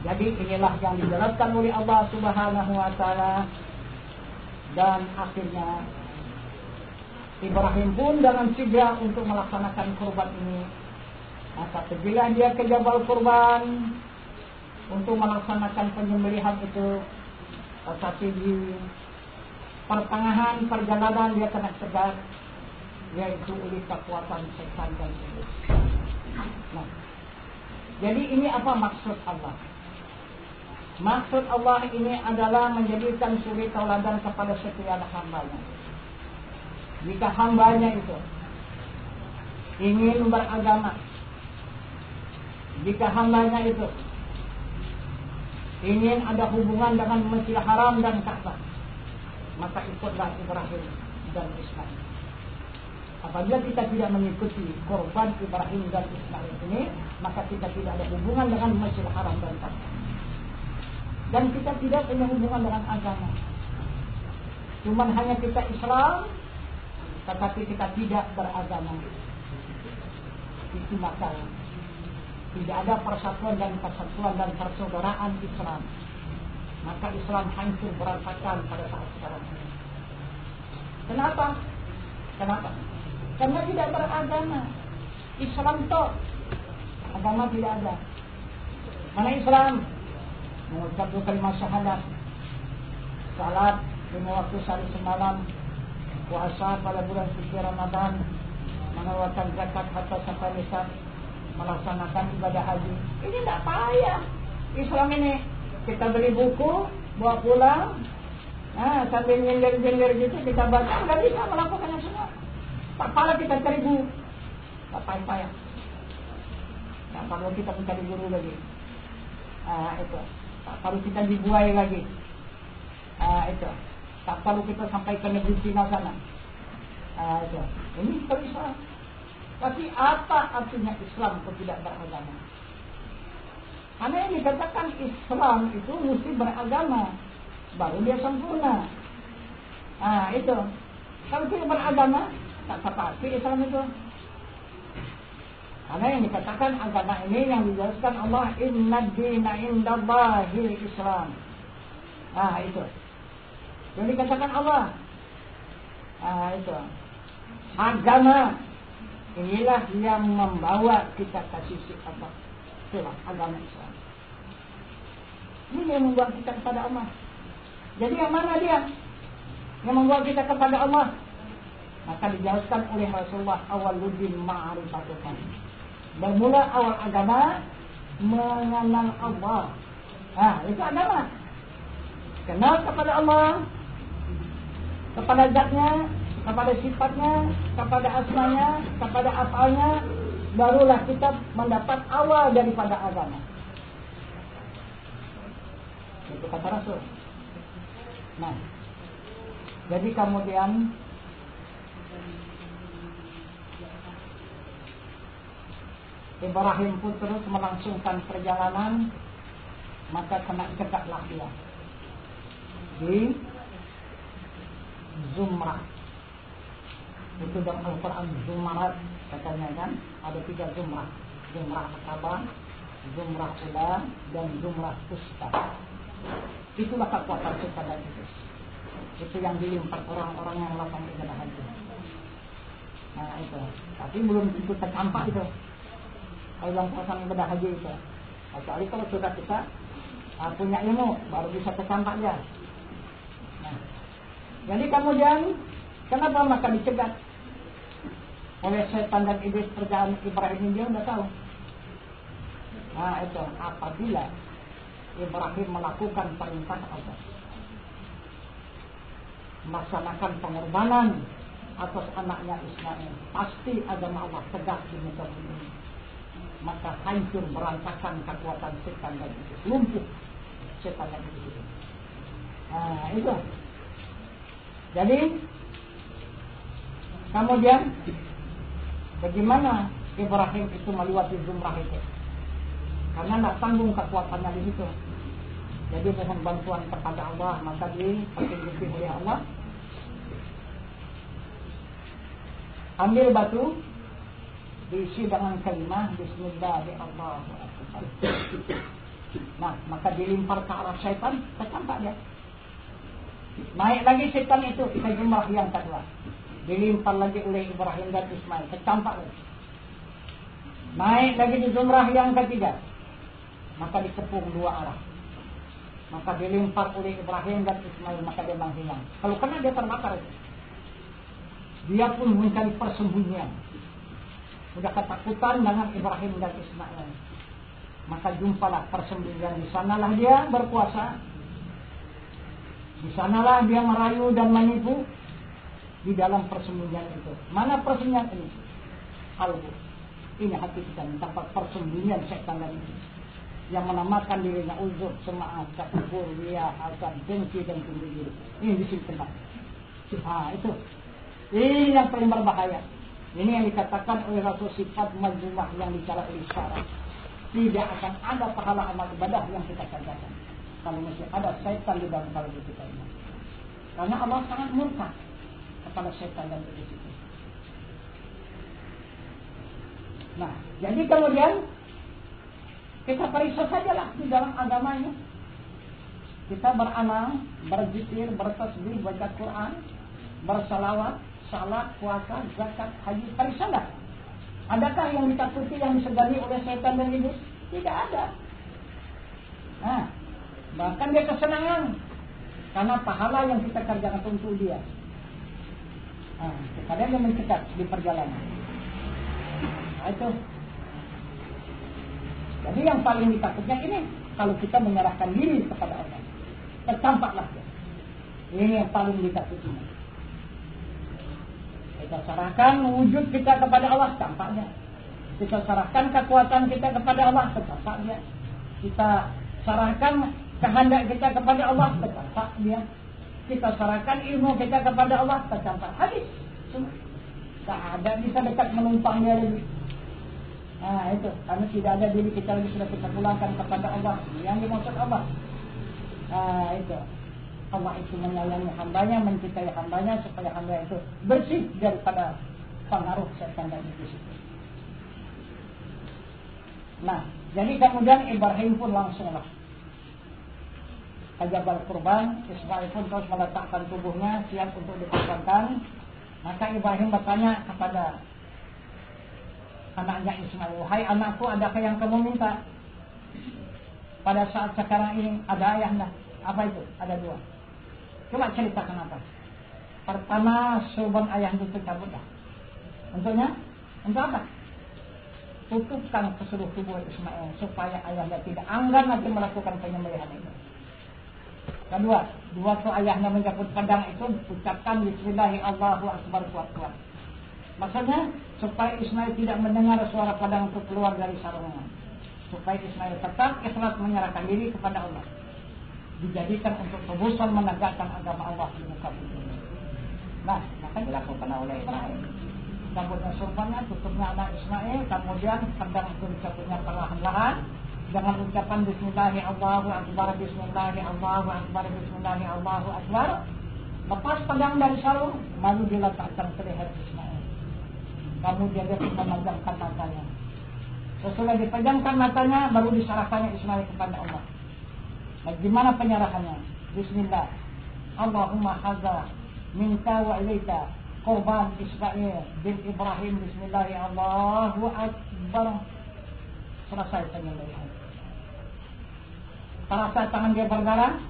jadi inilah yang dijelaskan oleh Allah Subhanahu wa Ta'ala. Dan akhirnya Ibrahim pun dengan segera untuk melaksanakan kurban ini. Maka pergilah dia ke Jabal Kurban untuk melaksanakan penyembelihan itu. Tetapi di pertengahan perjalanan dia kena cegat, yaitu oleh kekuatan setan dan iblis. Nah, jadi ini apa maksud Allah? Maksud Allah ini adalah menjadikan suri tauladan kepada setiap hambanya. Jika hambanya itu ingin beragama, jika hambanya itu ingin ada hubungan dengan Masjidil Haram dan Ka'bah, maka ikutlah Ibrahim dan Ismail. Apabila kita tidak mengikuti korban Ibrahim dan Ismail ini, maka kita tidak ada hubungan dengan Masjidil Haram dan Ka'bah. Dan kita tidak punya hubungan dengan agama. Cuma hanya kita Islam, tetapi kita tidak beragama. Itu maka tidak ada persatuan dan persatuan dan persaudaraan Islam. Maka Islam hancur berantakan pada saat sekarang ini. Kenapa? Kenapa? Karena tidak beragama. Islam toh, agama tidak ada. Mana Islam? Mengucap 2 kalimat syahadat, salat 5 waktu sehari semalam, puasa pada bulan suci Ramadan, mengeluarkan zakat harta sampai nisab, melaksanakan ibadah haji. Ini tidak payah. Islam ini kita beli buku, bawa pulang, sambil nyender-nyender gitu kita baca, nggak bisa melakukannya semua. Tak payah kita cari buku, tak payah. Nah, kalau kita mencari guru lagi, itu. Tak perlu kita dibuai lagi. Itu. Tak perlu kita sampai ke negeri Cina sana. Ini Islam. Tapi apa artinya Islam kalau tidak beragama? Karena yang dikatakan Islam itu mesti beragama, baru dia sempurna. Itu. Kalau tidak beragama, tak seperti Islam itu. Karena yang dikatakan agama ini yang dijelaskan Allah, inna dina indallahi Islam. Itu. Yang dikatakan Allah. Itu. Agama inilah yang membawa kita ke sisi apa? Itulah agama Islam. Ini yang membawa kita kepada Allah. Jadi yang mana dia? Yang membawa kita kepada Allah. Maka dijelaskan oleh Rasulullah, awwaluddin ma'rifatullah. Bermula awal agama mengenal Allah. Itu agama. Kenal kepada Allah, kepada zatnya, kepada sifatnya, kepada asmanya, kepada afalnya, barulah kita mendapat awal daripada agama. Itu kata Rasul. Nah, jadi kemudian Ibrahim pun terus melangsungkan perjalanan, maka kena cekaklah dia di Zumrah. Itu dalam Al-Quran Zumrat katanya kan, ada 3 Zumrah. Zumrah Akabah, Zumrah Ula, dan Zumrah Usta. Itulah kekuatan setan dan iblis. Itu yang dilimpah orang-orang yang melakukan ibadah haji. Itu. Tapi belum tentu tercampak itu. Kalau dalam pelaksanaan ibadah haji itu. Kecuali kalau sudah kita punya ilmu, baru bisa tercampak dia. Jadi kemudian kenapa maka dicegat oleh setan dan iblis perjalanan Ibrahim, dia sudah tahu. Itu apabila Ibrahim melakukan perintah Allah, melaksanakan pengorbanan atas anaknya Ismail, pasti agama Allah tegak di muka bumi. Maka hancur berantakan kekuatan setan dan iblis, lumpuh setan dan iblis. Itu. Jadi kemudian bagaimana Ibrahim itu melewati Zumrah itu? Karena tidak tanggung kekuatannya di situ. Jadi mohon bantuan kepada Allah, maka dipetunjuki oleh Allah. Ambil batu, diisi dengan kalimah Bismillahirrahmanirrahim. Nah, maka dilimpar ke arah syaitan, tercampak dia. Naik lagi setan itu ke Zumrah yang kedua, dilimpar lagi oleh Ibrahim dan Ismail, tercampak lagi. Naik lagi di Zumrah yang ketiga, maka dikepung 2 arah. Maka dilimpar oleh Ibrahim dan Ismail, maka dia menghilang. Kalau kena dia terbakar itu. Dia pun mencari persembunyian. Sudah ketakutan dengan Ibrahim dan Ismail. Maka jumpalah persembunyian, di sanalah dia berkuasa. Di sanalah dia merayu dan menipu, di dalam persembunyian itu. Mana persembunyian ini? Qalbu. Ini hati kita, tempat persembunyian setan dan iblis yang menamakan dirinya uzur, semaat, takbur, riya, hasad, dengki dan tinggi diri. Ini di sini tempat. Itu. Ini yang paling berbahaya. Ini yang dikatakan oleh Rasul sifat mazmumah yang bicara oleh syarat. Tidak akan ada pahala amal ibadah yang kita kerjakan kalau masih ada syaitan di dalam kalbu kita ini. Karena Allah sangat murka kepada syaitan dan iblis itu. Nah, jadi kemudian kita periksa sajalah di dalam agamanya. Kita beramal, berzikir, bertasbih, baca Quran, bersalawat, salat, puasa, zakat, haji. Periksalah. Adakah yang ditakuti, yang disegani oleh syaitan dan iblis? Tidak ada. Nah, bahkan dia kesenangan karena pahala yang kita kerjakan untuk dia. Kadang dia mencegat di perjalanan. Itu. Jadi yang paling ditakutnya ini, kalau kita menyerahkan diri kepada Allah, tercampaklah dia. Ini yang paling ditakutinya. Kita serahkan wujud kita kepada Allah, tampaknya. Kita serahkan kekuatan kita kepada Allah, tercampak dia. Kita serahkan kehendak kita kepada Allah, tercampak dia. kita serahkan ilmu kita kepada Allah, tercampur habis semua. Tak ada bisa dekat menumpang dia lagi. Nah itu, karena tidak ada diri kita lagi, sudah kita pulangkan kepada Allah. Yang dimaksud Allah, itu Allah itu menyayangi hambanya, mencintai hambanya supaya hamba itu bersih daripada pengaruh setan dan iblis itu. Nah, jadi kemudian Ibrahim pun langsunglah ajabal kurban. Ismail pun terus meletakkan tubuhnya siap untuk dikorbankan. Maka Ibrahim bertanya kepada anaknya Ismail, "Wahai anakku, adakah yang kamu minta? Pada saat sekarang ini ada ayahnya." Apa itu? Ada dua. Coba ceritakan apa? Pertama, sorban ayah itu cabutlah. Untuknya? Untuk apa? Tutupkan ke seluruh tubuh Ismail supaya ayahnya tidak enggan lagi melakukan penyembelihan itu. Kedua, waktu ayahnya mencabut pedang itu, ucapkan Bismillahi Allahu Akbar kuat-kuat. Maksudnya supaya Ismail tidak mendengar suara pedang itu keluar dari sarungnya, supaya Ismail tetap ikhlas menyerahkan diri kepada Allah, dijadikan untuk tebusan menegakkan agama Allah di muka bumi. Nah, maka dilakukan oleh Ibrahim. Cabutnya surbannya, tutupnya anak Ismail, kemudian pedang itu dicabutnya perlahan-lahan dengan ucapan Bismillahi Allahu Akbar, Bismillahi Allahu Akbar, Bismillahi Allahu Akbar. Lepas pedang dari sarung, lalu diletakkan ke leher Ismail. Kemudian dia memejamkan matanya. Sesudah dipejamkan matanya, baru diserahkannya Ismail kepada Allah. Nah, gimana penyerahannya? Bismillah, Allahumma hadza minka wa ilaika qurban Ismail bin Ibrahim. Bismillahi Allahu Akbar. Selesai penyembelihan. Terasa tangan dia berdarah,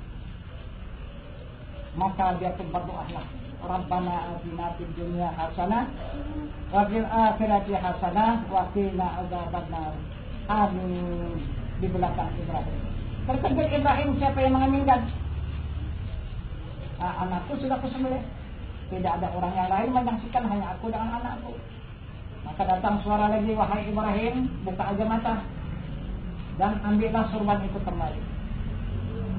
maka dia pun berdoalah, Rabbana atina fid dunya hasanah wa fil akhirati hasanah wa qina adzabannar. Amin. Di belakang Ibrahim. Terkejut Ibrahim, siapa yang mengaminkan? Anakku sudah kusembelih. Tidak ada orang yang lain menyaksikan, hanya aku dengan anakku. Maka datang suara lagi, wahai Ibrahim, buka aja mata dan ambillah surban itu kembali.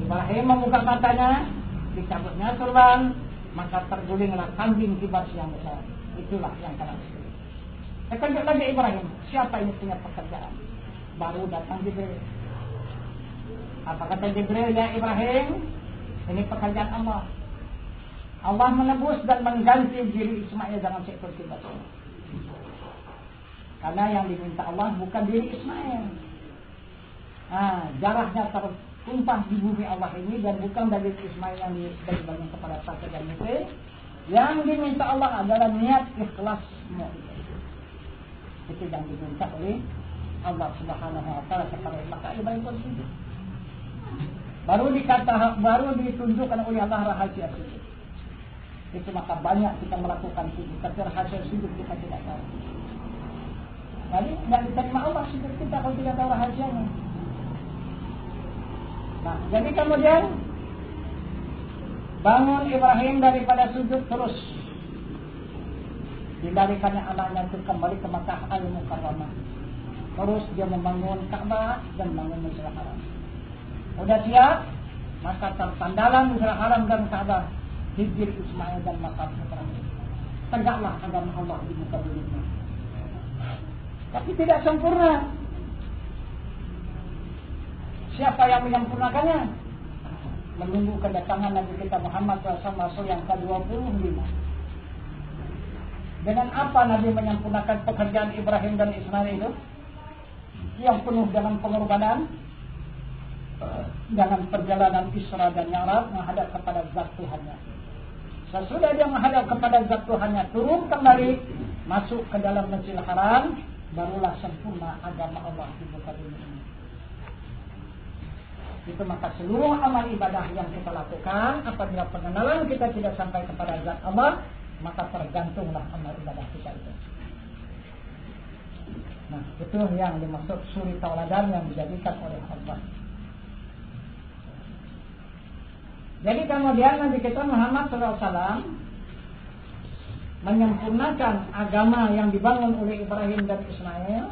Ibrahim membuka matanya, dicabutnya surban, maka tergulinglah kambing kibas yang besar. Itulah yang kena istri. Terkejut lagi Ibrahim, siapa ini punya pekerjaan? Baru datang Jibril. Apa kata Jibril? Ya Ibrahim, ini pekerjaan Allah. Allah menebus dan mengganti diri Ismail dengan seekor kibas. Karena yang diminta Allah bukan diri Ismail. Darahnya tertumpah di bumi Allah ini, dan bukan dari Ismail yang dibagi kepada Saka dan Mesir. Yang diminta Allah adalah niat ikhlasmu. Itu yang diminta oleh Allah Subhanahu wa taala kepada maka Ibrahim pun sujud. Baru ditunjukkan oleh Allah rahasia sujud. Itu maka banyak kita melakukan sujud, tapi rahasia sujud kita tidak tahu. Jadi tidak diterima Allah sujud kita kalau tidak tahu rahasianya. Nah, jadi kemudian bangun Ibrahim daripada sujud, terus dilarikannya anaknya itu kembali ke Makkah Al-Mukarramah. Terus dia membangun Ka'bah dan membangun Masjidil Haram. Udah siap, maka tersandalan Masjidil Haram dan Ka'bah, hijir Ismail dan makam Ibrahim. Tegaklah agama Allah di muka bumi. Tapi tidak sempurna. Siapa yang menyempurnakannya? Menunggu kedatangan Nabi kita Muhammad SAW yang ke-25. Dengan apa Nabi menyempurnakan pekerjaan Ibrahim dan Ismail itu? Yang penuh dengan pengorbanan, dengan perjalanan Isra dan Mi'raj menghadap kepada zat Tuhannya. Sesudah dia menghadap kepada zat Tuhannya, turun kembali, masuk ke dalam Masjidil Haram, barulah sempurna agama Allah di muka bumi ini. Itu maka seluruh amal ibadah yang kita lakukan, apabila pengenalan kita tidak sampai kepada zat Allah, maka tergantunglah amal ibadah kita itu. Nah, itu yang dimaksud suri tauladan yang dijadikan oleh Allah. Jadi kemudian Nabi kita Muhammad SAW menyempurnakan agama yang dibangun oleh Ibrahim dan Ismail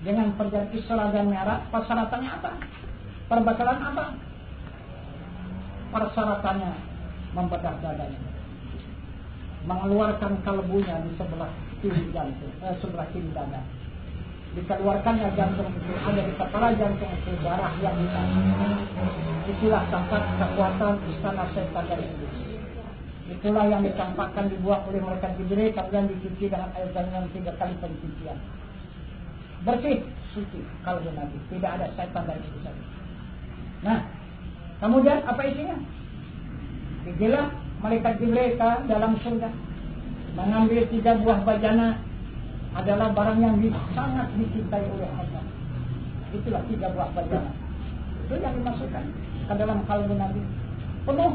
dengan perjalanan Isra dan Mi'raj. Persyaratannya apa? Perbekalan apa? Persyaratannya membedah dadanya, mengeluarkan kalbunya di sebelah kiri jantung, sebelah kiri dada. Dikeluarkannya jantung itu, ada di kepala jantung itu darah yang hitam. Itulah tempat kekuatan istana setan dan iblis. Itulah yang dicampakkan, dibuang oleh malaikat Jibril, kemudian dicuci dengan air zam-zam 3 kali pencucian. Bersih, suci kalbu Nabi, tidak ada setan dan iblis lagi. Nah, kemudian apa isinya? Digilah malaikat Jibril ke dalam surga, mengambil 3 buah bajana, adalah barang yang sangat dicintai oleh Allah. Itulah 3 buah bajana. Itu yang dimasukkan ke dalam kalbu Nabi. Penuh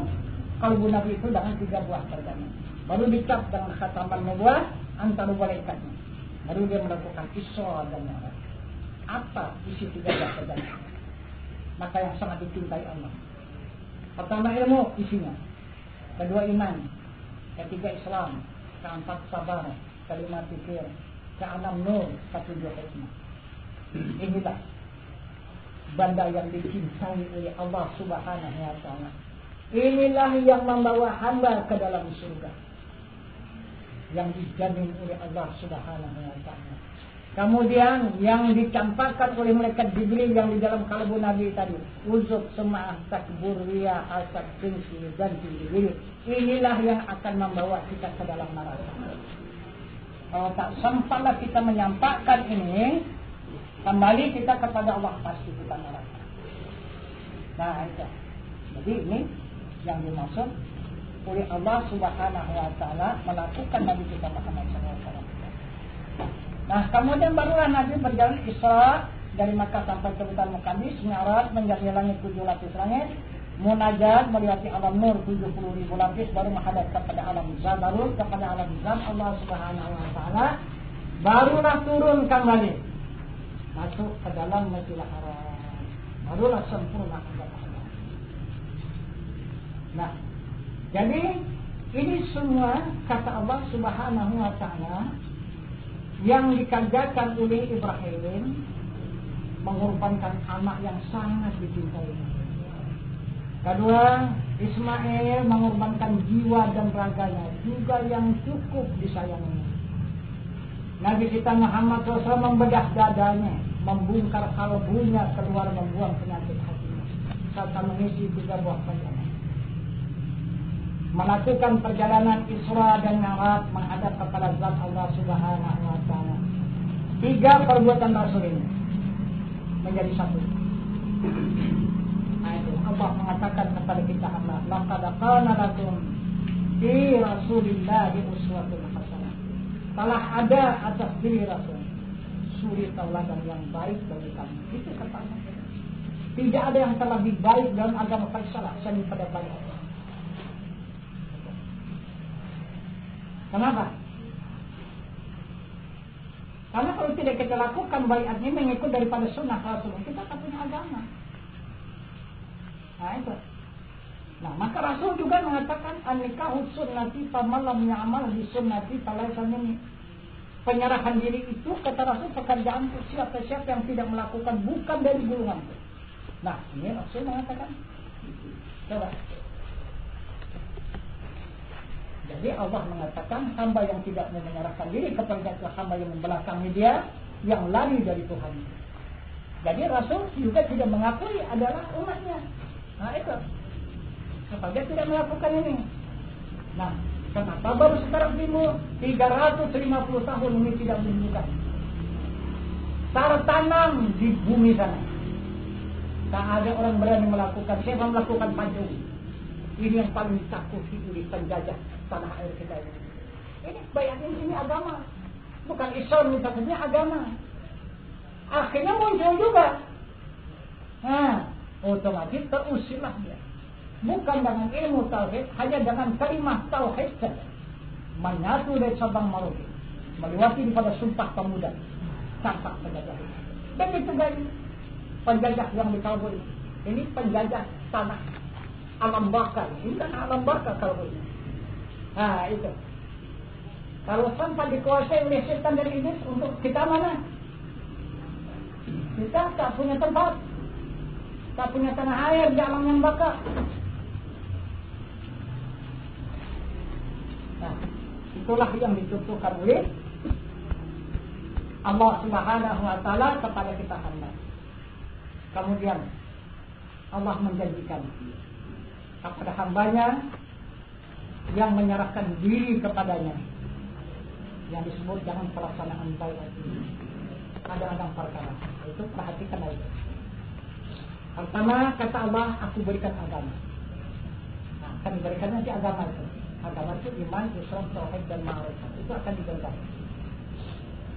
kalbu Nabi itu dengan 3 buah bajana. Baru dicap dengan khataman nubuwah antara malaikatnya. Baru dia melakukan Isra dan Mi'raj. Apa isi 3 buah bajana? Maka yang sangat dicintai Allah. Pertama ilmu isinya. Kedua iman. Ketiga Islam. Keempat sabar. Kelima fikir. Keenam nur, ketujuh hikmah. Inilah benda yang dicintai oleh Allah Subhanahu wa ta'ala. Inilah yang membawa hamba ke dalam surga, yang dijamin oleh Allah Subhanahu wa ta'ala. Kemudian yang dicampakkan oleh malaikat Jibril yang di dalam kalbu Nabi tadi, uzuk, sema'ah, takbur, riya, asad, tingsi, dan tinggi. Inilah yang akan membawa kita ke dalam neraka. Kalau tak sempatlah kita menyampaikan ini, kembali kita kepada Allah, pasti kita neraka. Nah itu. Jadi ini yang dimaksud oleh Allah Subhanahu wa ta'ala melakukan Nabi kita Muhammad SAW. Nah kemudian barulah Nabi berjalan Isra dari Makkah sampai ke Baitul Maqdis, Mi'raj menjadi langit 7 lapis langit, munajat melewati alam nur 70.000 lapis, baru menghadap kepada alam zat, baru kepada alam zat Allah Subhanahu wa ta'ala, barulah turun kembali masuk ke dalam Masjidil Haram, barulah sempurna agama Allah. Nah, jadi ini semua kata Allah Subhanahu wa ta'ala yang dikerjakan oleh Ibrahim, mengorbankan anak yang sangat dicintai. Kedua, Ismail mengorbankan jiwa dan raganya juga yang cukup disayangi. Nabi kita Muhammad SAW membedah dadanya, membungkar kalbunya, keluar membuang penyakit hatinya, serta mengisi 3 buah bajana. Melakukan perjalanan Isra dan Mi'raj menghadap kepada zat Allah Subhanahu wa ta'ala. 3 perbuatan Rasul ini menjadi satu. Allah mengatakan kepada kita, laqad kana lakum fi Rasulillahi uswatun hasanah. Telah ada atas diri Rasul suri tauladan yang baik bagi kamu. Itu kata Allah. Tidak ada yang terlebih baik dalam agama Islam selain pada baik Allah. Kenapa? Karena kalau tidak kita lakukan baiat ini mengikut daripada sunnah Rasul, kita tak punya agama. Nah itu. Nah maka Rasul juga mengatakan an-nikahu sunnati faman lam ya'mal bi sunnati falaysa minni. Penyerahan diri itu kata Rasul pekerjaan siapa yang tidak melakukan bukan dari golonganku. Nah ini Rasul mengatakan. Coba. Jadi Allah mengatakan hamba yang tidak mau menyerahkan diri kepada hamba yang membelakangi dia, yang lari dari Tuhan. Jadi Rasul juga tidak mengakui adalah umatnya. Nah itu, sebab dia tidak melakukan ini. Nah, kenapa baru sekarang timur 350 tahun ini tidak menunjukkan? Tanam di bumi sana, tak ada orang berani melakukan. Siapa melakukan pancung? Ini yang paling ditakuti oleh penjajah tanah air kita ini. Ini bayat ini agama, bukan Islam, ini agama. Akhirnya muncul juga. Nah, otomatis terusirlah dia. Bukan dengan ilmu tauhid, hanya dengan kalimat tauhid saja. Menyatu dari Sabang Merauke, melewati daripada Sumpah Pemuda, tanpa penjajah. Dan itu dari penjajah yang dikalbu ini. Ini penjajah tanah alam bakar. Ini kan alam bakar kalbu ini. Nah itu. Kalau sampai dikuasai oleh setan dari iblis, untuk kita mana? Kita tak punya tempat. Tak punya tanah air di alam yang bakar. Itulah yang dicontohkan oleh Allah Subhanahu wa taala kepada kita hamba. Kemudian Allah menjanjikan kepada hambanya yang menyerahkan diri kepadanya, yang disebut dengan pelaksanaan baiat ini. Ada 6 perkara. Itu perhatikan itu. Pertama, kata Allah, aku berikan agama. Nah, akan diberikan nanti agama itu. Agama itu iman, Islam, tauhid dan ma'rifat. Itu akan diberikan.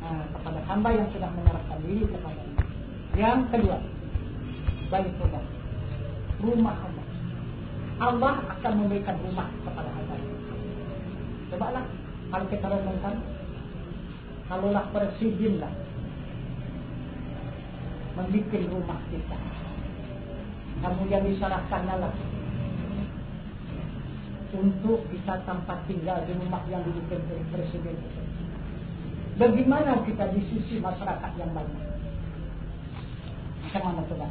Nah, kepada hamba yang sudah menyerahkan diri kepadanya. Yang kedua, Baitullah, rumah Allah. Allah akan memberikan rumah kepada hamba. Cobalah kalau kita renungkan, kalaulah presiden lah membuat rumah kita, kemudian diserahkan lah untuk bisa tempat tinggal di rumah yang dibikin oleh presiden itu. Bagaimana kita di sisi masyarakat yang banyak? Macam mana coba?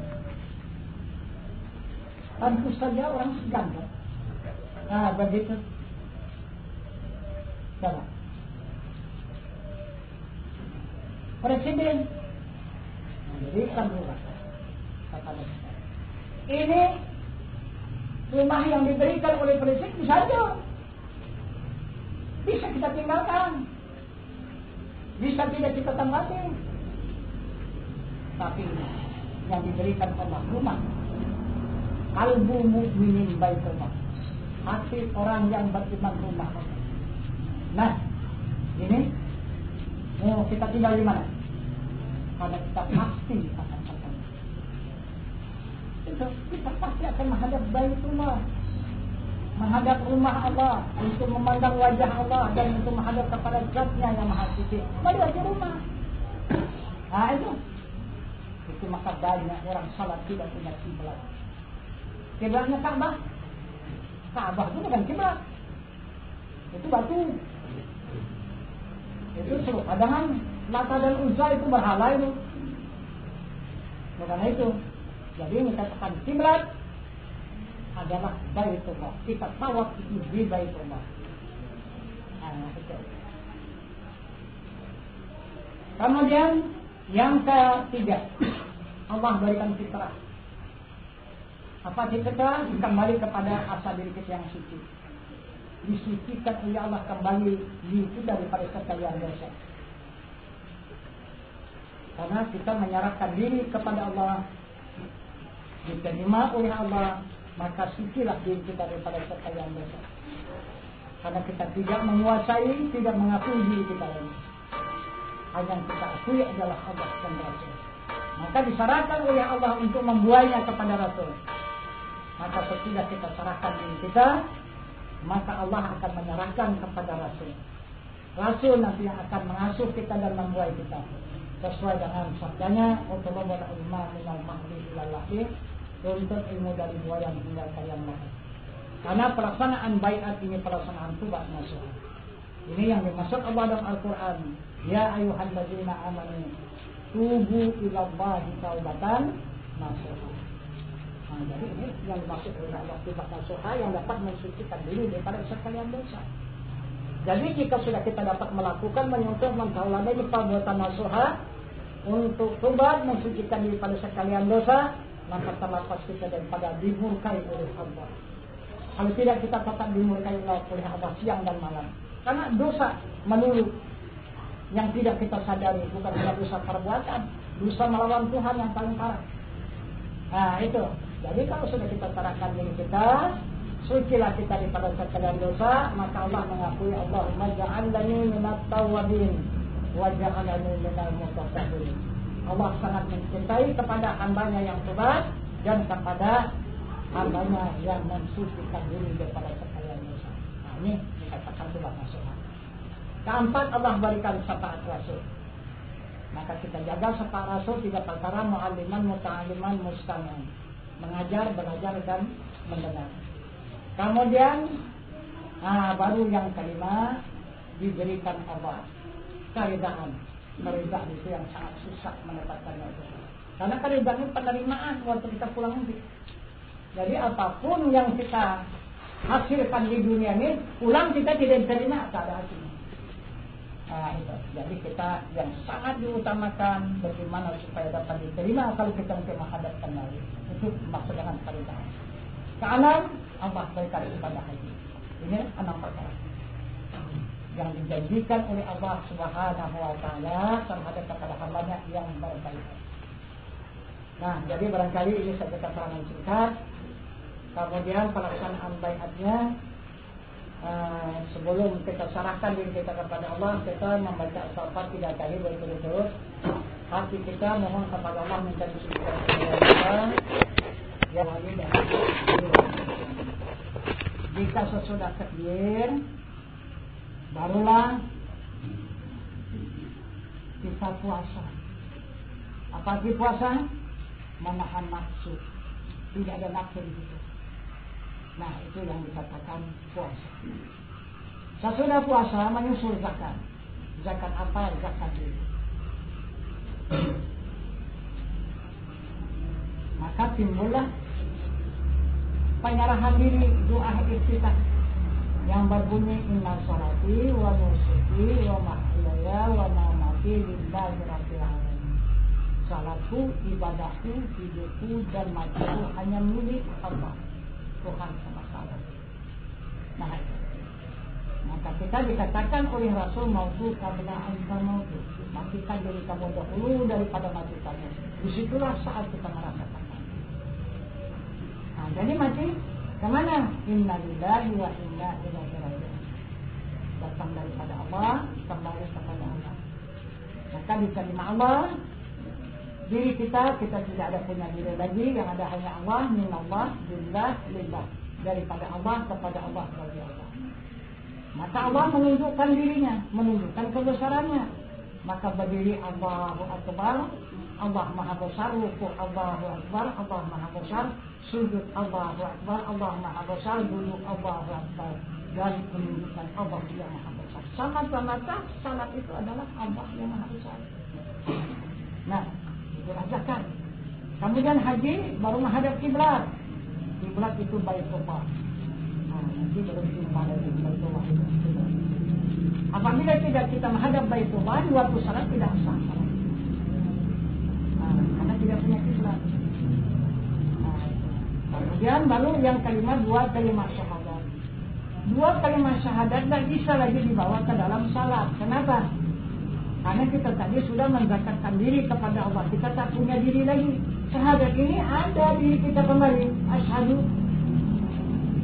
Tentu saja orang segan kan? Nah, begitu. Coba. Presiden memberikan rumah kepada kita. Ini rumah yang diberikan oleh presiden bisa kita tinggalkan, bisa tidak kita tempati. Tapi yang diberikan Allah rumah, qalbu mu'minin baitullah, hati orang yang beriman rumah Allah. Nah, ini kita tinggal di mana? Karena kita pasti akan bertemu. Itu kita pasti akan menghadap Baitullah, menghadap rumah Allah, untuk memandang wajah Allah dan untuk menghadap kepada Zatnya yang Maha Suci. Mari di rumah. Nah itu maka banyak orang salat tidak punya kiblat. Kiblatnya Ka'bah. Ka'bah itu bukan kiblat. Itu batu. Itu suruh padangan Lata dan Uzza itu berhala itu. Bukan itu. Jadi dikatakan kiblat adalah Baitullah. Kita tawaf itu di Baitullah. Nah, itu. Kemudian yang ketiga, Allah berikan fitrah. Apa fitrah? Kembali kepada asal diri kita yang suci. Disucikan oleh Allah kembali itu daripada sekalian dosa. Karena kita menyerahkan diri kepada Allah, diterima oleh Allah, maka sucilah diri kita daripada sekalian dosa. Karena kita tidak menguasai, tidak mengakui diri kita ini. Hanya yang kita akui adalah Allah dan Rasul. Maka disarankan oleh Allah untuk membuainya kepada Rasul. Maka sesudah kita serahkan diri kita, maka Allah akan menyerahkan kepada Rasul. Rasul nanti yang akan mengasuh kita dan membuai kita. Sesuai dengan sabdanya, "Utulubul ilma minal mahdi ilal lahdi", tuntut ilmu dari buayan hingga kalian lahir. Karena pelaksanaan baiat ini pelaksanaan tubat nasuh. Ini yang dimaksud Allah dalam Al-Quran. Ya ayyuhalladzina amanu tubu ilallahi taubatan nasuha. Nah, jadi ini yang dimaksud oleh Allah tubat nasuha, yang dapat mensucikan diri daripada sekalian dosa. Jadi jika sudah kita dapat melakukan, menyentuh, mentauladani perbuatan nasuha untuk tobat, mensucikan diri pada sekalian dosa, maka terlepas kita daripada dimurkai oleh Allah. Kalau tidak, kita tetap dimurkai oleh Allah siang dan malam. Karena dosa melulu yang tidak kita sadari, bukan hanya dosa perbuatan, dosa melawan Tuhan yang paling parah. Nah itu. Jadi kalau sudah kita serahkan diri kita, sucilah kita daripada sekalian dosa, maka Allah mengakui, Allahumma ja'alni minat tawwabin wa ja'alni minal mutatahhirin. Allah sangat mencintai kepada hambanya yang tobat dan kepada hambanya yang mensucikan diri daripada sekalian dosa. Nah ini dikatakan tobat nasuha. Keempat, Allah berikan syafaat Rasul. Maka kita jaga syafaat Rasul tiga perkara: mu'alliman, muta'alliman, mustami'an. Mengajar, belajar dan mendengar. Kemudian baru yang kelima, diberikan Allah keridaan. Keridaan itu yang sangat susah mendapatkannya itu. Karena keridaan itu penerimaan waktu kita pulang nanti. Jadi apapun yang kita hasilkan di dunia ini, pulang kita tidak diterima, tak ada hasilnya. Nah, itu. Jadi kita yang sangat diutamakan bagaimana supaya dapat diterima kalau kita menghadap kembali. Itu maksud dengan faridah. Keenam, Allah berikan ibadah haji. Ini 6 perkara yang dijanjikan oleh Allah Subhanahu wa taala terhadap kepada hamba-Nya yang berbaik. Nah, jadi barangkali ini saja keterangan singkat. Kemudian pelaksanaan baiatnya, sebelum kita serahkan diri kita kepada Allah, kita membaca salawat 3 kali berturut-turut. Hati kita mohon kepada Allah minta disucikan kita. Ya wali dan jika sesudah takbir, barulah kita puasa. Apa arti puasa? Menahan nafsu. Tidak ada nafsu di situ. Nah, itu yang dikatakan puasa. Sesudah puasa menyusul zakat. Zakat apa? Zakat diri. Maka timbullah penyerahan diri, doa iftitah yang berbunyi inna sholati wa nusuki wa mahyaya wa mamati lillahi rabbil alamin. Salatku, ibadahku, hidupku dan matiku hanya milik Allah, Tuhan semesta alam. Nah, maka kita dikatakan oleh Rasul mautu qabla an tamutu. Matikan diri kamu dahulu daripada mati kamu. Disitulah saat kita merasakan mati. Nah, jadi mati kemana? Inna lillahi wa inna ilaihi raji'un. Datang daripada Allah, kembali kepada Allah. Maka diterima Allah. Diri kita tidak ada punya diri lagi, yang ada hanya Allah, minallah, billah, lillah. Daripada Allah kepada Allah, bagi Allah. Maka Allah menunjukkan dirinya, menunjukkan kebesarannya. Maka berdiri Allahu Akbar, Allah Maha Besar, rukuk Allahu Akbar, Allah Maha Besar, sujud Allahu Akbar, Allah Maha Besar, duduk Allahu Akbar, dan menunjukkan Allah yang Maha Besar. Sama-sama salat itu adalah Allah yang Maha Besar. Nah, itu zakat. Kemudian haji baru menghadap kiblat. Kiblat itu Baitullah. Nah, nanti baru jumpa lagi Baitullah itu. Apabila tidak kita menghadap Baitullah, di waktu salat tidak sah. Nah, karena tidak punya kiblat. Nah, kemudian baru yang kalimat 2 kalimat syahadat. 2 kalimat syahadat tidak bisa lagi dibawa ke dalam salat. Kenapa? Karena kita tadi sudah menzakatkan diri kepada Allah. Kita tak punya diri lagi. Syahadat ini ada diri kita kembali. Asyhadu.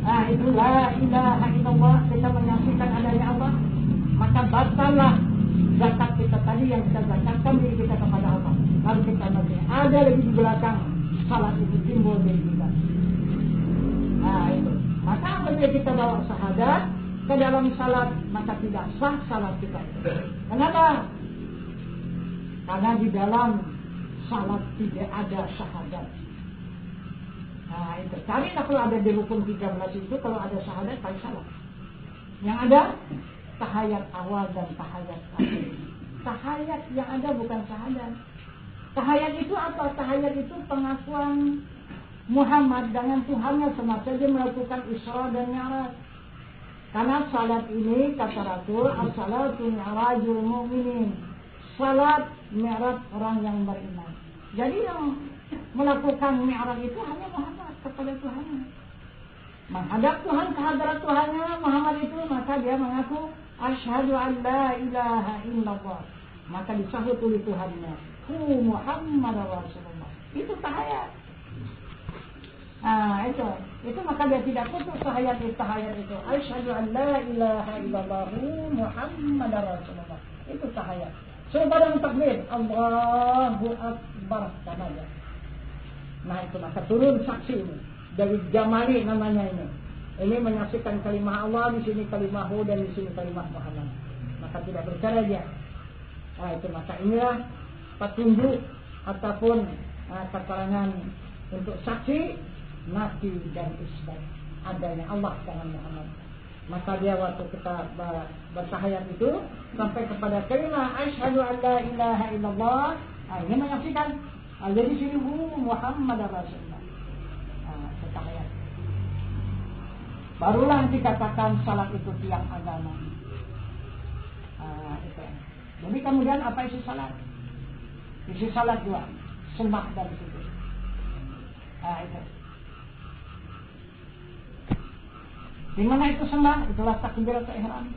Ah, itu la ilaha illallah. Kita menyaksikan adanya Allah. Maka batallah zakat kita tadi yang kita zakatkan diri kita kepada Allah. Lalu kita nanti ada lagi di belakang salat itu timbul diri kita. Nah, itu. Maka apabila kita bawa syahadat ke dalam salat, maka tidak sah salat kita itu. Kenapa? Karena di dalam salat tidak ada syahadat. Nah, itu. Carilah kalau ada di rukun 13 itu, kalau ada syahadat, paling salat. Yang ada tahayat awal dan tahayat akhir. Tahayat yang ada bukan syahadat. Tahayat itu apa? Tahayat itu pengakuan Muhammad dengan Tuhannya semasa dia melakukan Isra dan Mi'raj. Karena salat ini kata Rasul, as-salatu mi'rajul mu'minin. Salat mi'raj orang yang beriman. Jadi yang melakukan mi'raj itu hanya Muhammad kepada Tuhannya. Menghadap Tuhan ke hadirat Tuhannya Muhammad itu, maka dia mengaku asyhadu an la ilaha illallah. Maka disahut oleh Tuhannya, hu Muhammad Rasulullah. Itu tahayat. Nah, itu maka dia tidak putus tahayat itu. Asyhadu an la ilaha illallah Muhammad Rasulullah. Itu tahayat. Suruh badan takbir, Allahu Akbar namanya. Nah, itu maka turun saksi ini dari Jamali namanya ini. Ini menyaksikan kalimah Allah, di sini kalimahhu dan di sini kalimah Muhammad. Maka tidak bercara dia. Nah, itu maka inilah petunjuk ataupun keterangan untuk saksi nafi dan isbat adanya Allah dengan Muhammad. Maka dia waktu kita bertahayat itu sampai kepada kalimah asyhadu an la ilaha illallah, ini menyaksikan jadi sini Muhammad Rasulullah. Bertahayat. Barulah dikatakan salat itu tiang agama. Itu. Jadi kemudian apa isi salat? Isi salat juga sembah dan sujud. Itu. Di mana itu sembah? Itulah takbiratul ihram.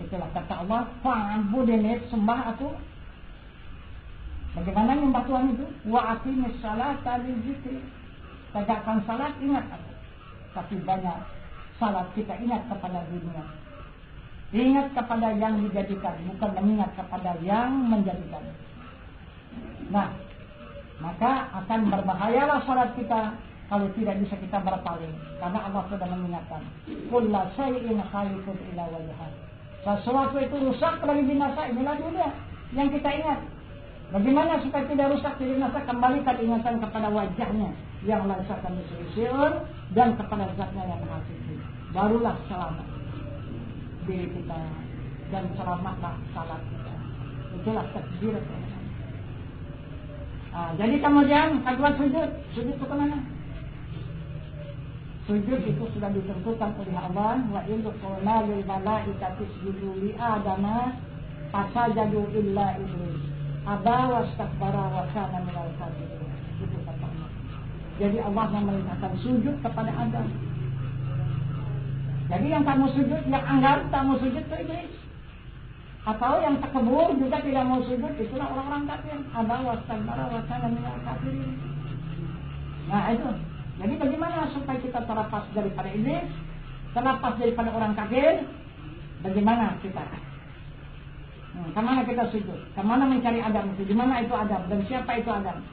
Itulah kata Allah, fa'budni, sembah atau bagaimana nyembah Tuhan itu? Wa aqimis salata lidzikri. Tegakkan salat, ingat aku. Tapi banyak salat kita ingat kepada dunia. Ingat kepada yang dijadikan, bukan mengingat kepada yang menjadikan. Nah, maka akan berbahayalah salat kita kalau tidak bisa kita berpaling, karena Allah sudah mengingatkan. Kullu syai'in khalikun ila wajhah. Sesuatu itu rusak lagi binasa, inilah dunia yang kita ingat. Bagaimana supaya tidak rusak tidak binasa? Kembalikan ingatan kepada wajahnya yang laisa kamitslihi syai'un dan kepada zatnya yang maha suci. Barulah selamat diri kita dan selamatlah salat kita. Itulah takbir. Jadi kemudian kedua sujud itu kemana? Sujud itu sudah ditentukan oleh Allah. Wa in qulna lil malaikati isjudu li adama fasajadu illa iblis aba wastakbara wa kana minal kafirin. Itu kata Allah. Jadi Allah memerintahkan sujud kepada Adam. Jadi yang kamu sujud, yang anggar kamu sujud itu iblis. Atau yang takbur juga tidak mau sujud, itulah orang-orang kafir. Aba wastakbara wa kana minal kafirin. Nah itu. Jadi bagaimana supaya kita terlepas daripada iblis, terlepas daripada orang kafir? Bagaimana kita? Kemana kita sujud? Kemana mencari Adam itu? Di mana itu Adam? Dan siapa itu Adam?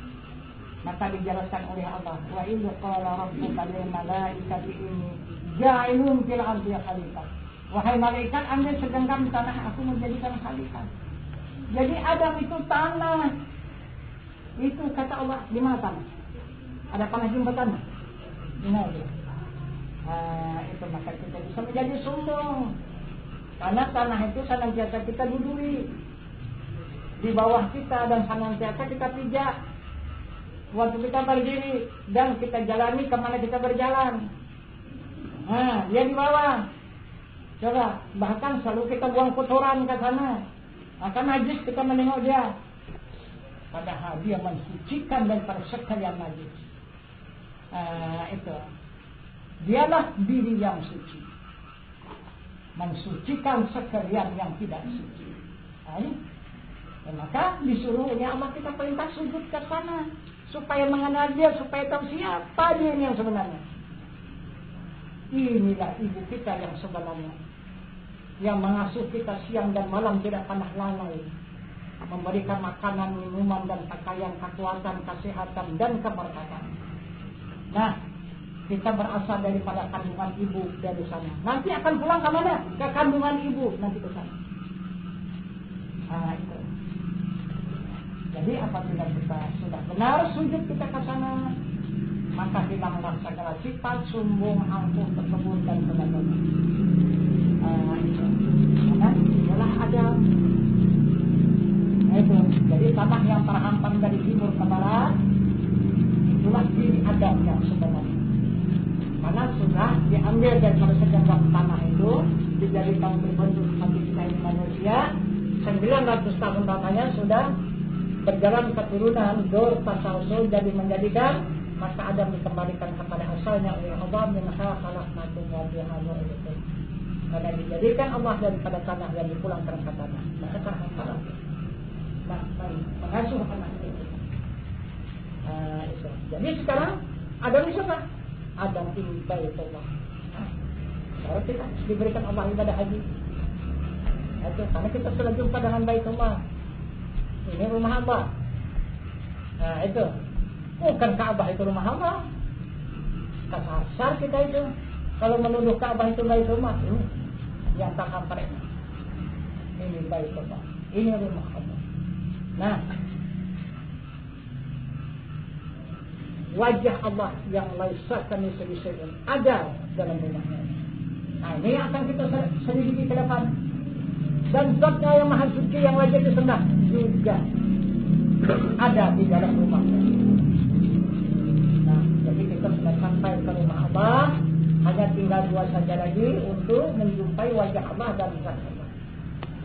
Maka dijelaskan oleh Allah. Wa idh qala rabbuka lil malaikati inni ja'ilun fil ardi khalifah. Wahai malaikat, ambil segenggam tanah, aku menjadikan khalifah. Jadi Adam itu tanah. Itu kata Allah, di mana tanah? Ada panah jumpa tanah? Nah, itu maka kita bisa menjadi sombong. Karena tanah itu senantiasa kita dudui di bawah kita dan senantiasa kita pijak waktu kita berdiri dan kita jalani kemana kita berjalan. Nah, dia di bawah. Coba, bahkan selalu kita buang kotoran ke sana. Akan najis kita menengok dia. Padahal dia mensucikan daripada sekalian najis. Itu dialah diri yang suci, mensucikan sekalian yang tidak suci. Maka disuruh oleh Allah kita perintah sujud ke sana supaya mengenal dia, supaya tahu siapa dia yang sebenarnya. Inilah ibu kita yang sebenarnya, yang mengasuh kita siang dan malam tidak pernah lalai, memberikan makanan, minuman dan pakaian, kekuatan, kesehatan dan keberkatan. Nah, kita berasal daripada kandungan ibu dari sana. Nanti akan pulang ke mana? Ke kandungan ibu, nanti ke sana. Itu. Jadi apabila kita sudah benar sujud kita ke sana, maka hilanglah segala sifat sombong, angkuh, terkebun dan sebagainya. Itu. Karena itulah Adam. Itu. Jadi tanah yang terhampar dari timur ke barat, itulah diri Adam yang sebenarnya. Karena sudah diambil dari segenggam tanah itu, dijadikan berbentuk seperti kita ini manusia. 900 tahun lamanya sudah berjalan keturunan Dur tasalsul jadi menjadikan, maka Adam dikembalikan kepada asalnya oleh Allah. Minha khalaqnakum wa fiha nu'idukum. Karena dijadikan Allah daripada tanah dan dipulangkan ke tanah, maka terhampar. Nah, mengasuh anak itu. Jadi sekarang Adam ini siapa? Adam ini Baitullah. Baru kita diberikan Allah ibadah haji. Itu karena kita sudah jumpa dengan Baitullah. Ini rumah Allah. Nah itu bukan Ka'bah itu rumah Allah. Kasar kita itu. Kalau menuduh Ka'bah itu Baitullah, yang terhampar ini. Ini Baitullah. Ini rumah Allah. Nah, wajah Allah yang laisa kamitslihi syai'un ada dalam rumahnya. Nah, ini akan kita selidiki ke depan. Dan zatnya yang maha suci yang wajib disembah juga ada di dalam rumahnya. Nah, jadi kita sudah sampai ke rumah Allah. Hanya tinggal 2 saja lagi untuk menjumpai wajah Allah dan zat Allah.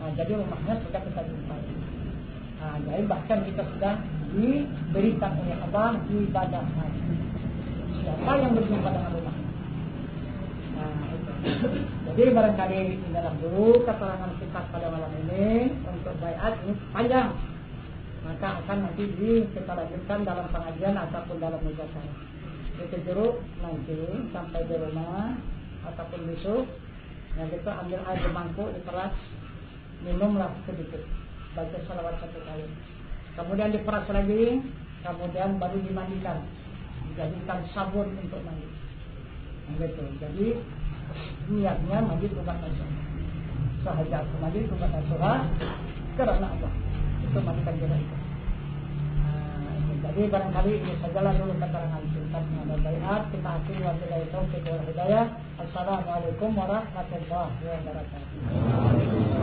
Nah, jadi rumahnya sudah kita jumpai. Nah, jadi bahkan kita sudah diberikan oleh Allah ibadah haji. Siapa yang berjumpa dengan rumah? Nah, itu. Jadi barangkali inilah dulu keterangan kita pada malam ini untuk baiat ini panjang. Maka akan nanti kita lanjutkan dalam pengajian ataupun dalam ijazah. Itu jeruk nanti sampai di rumah ataupun besok. Yang kita ambil air di mangkuk, diperas, minumlah sedikit, baca salawat 1 kali. Kemudian diperas lagi, kemudian baru dimandikan, dijadikan sabun untuk mandi. Gitu. Jadi niatnya mandi tubat nasuha. Sahaja aku mandi tubat nasuha karena Allah. Itu mandikan juga itu. Jadi barangkali ini sajalah dulu keterangan singkat mengenai baiat. Kita akhiri wabillahi taufiq wal hidayah. Assalamualaikum warahmatullahi wabarakatuh.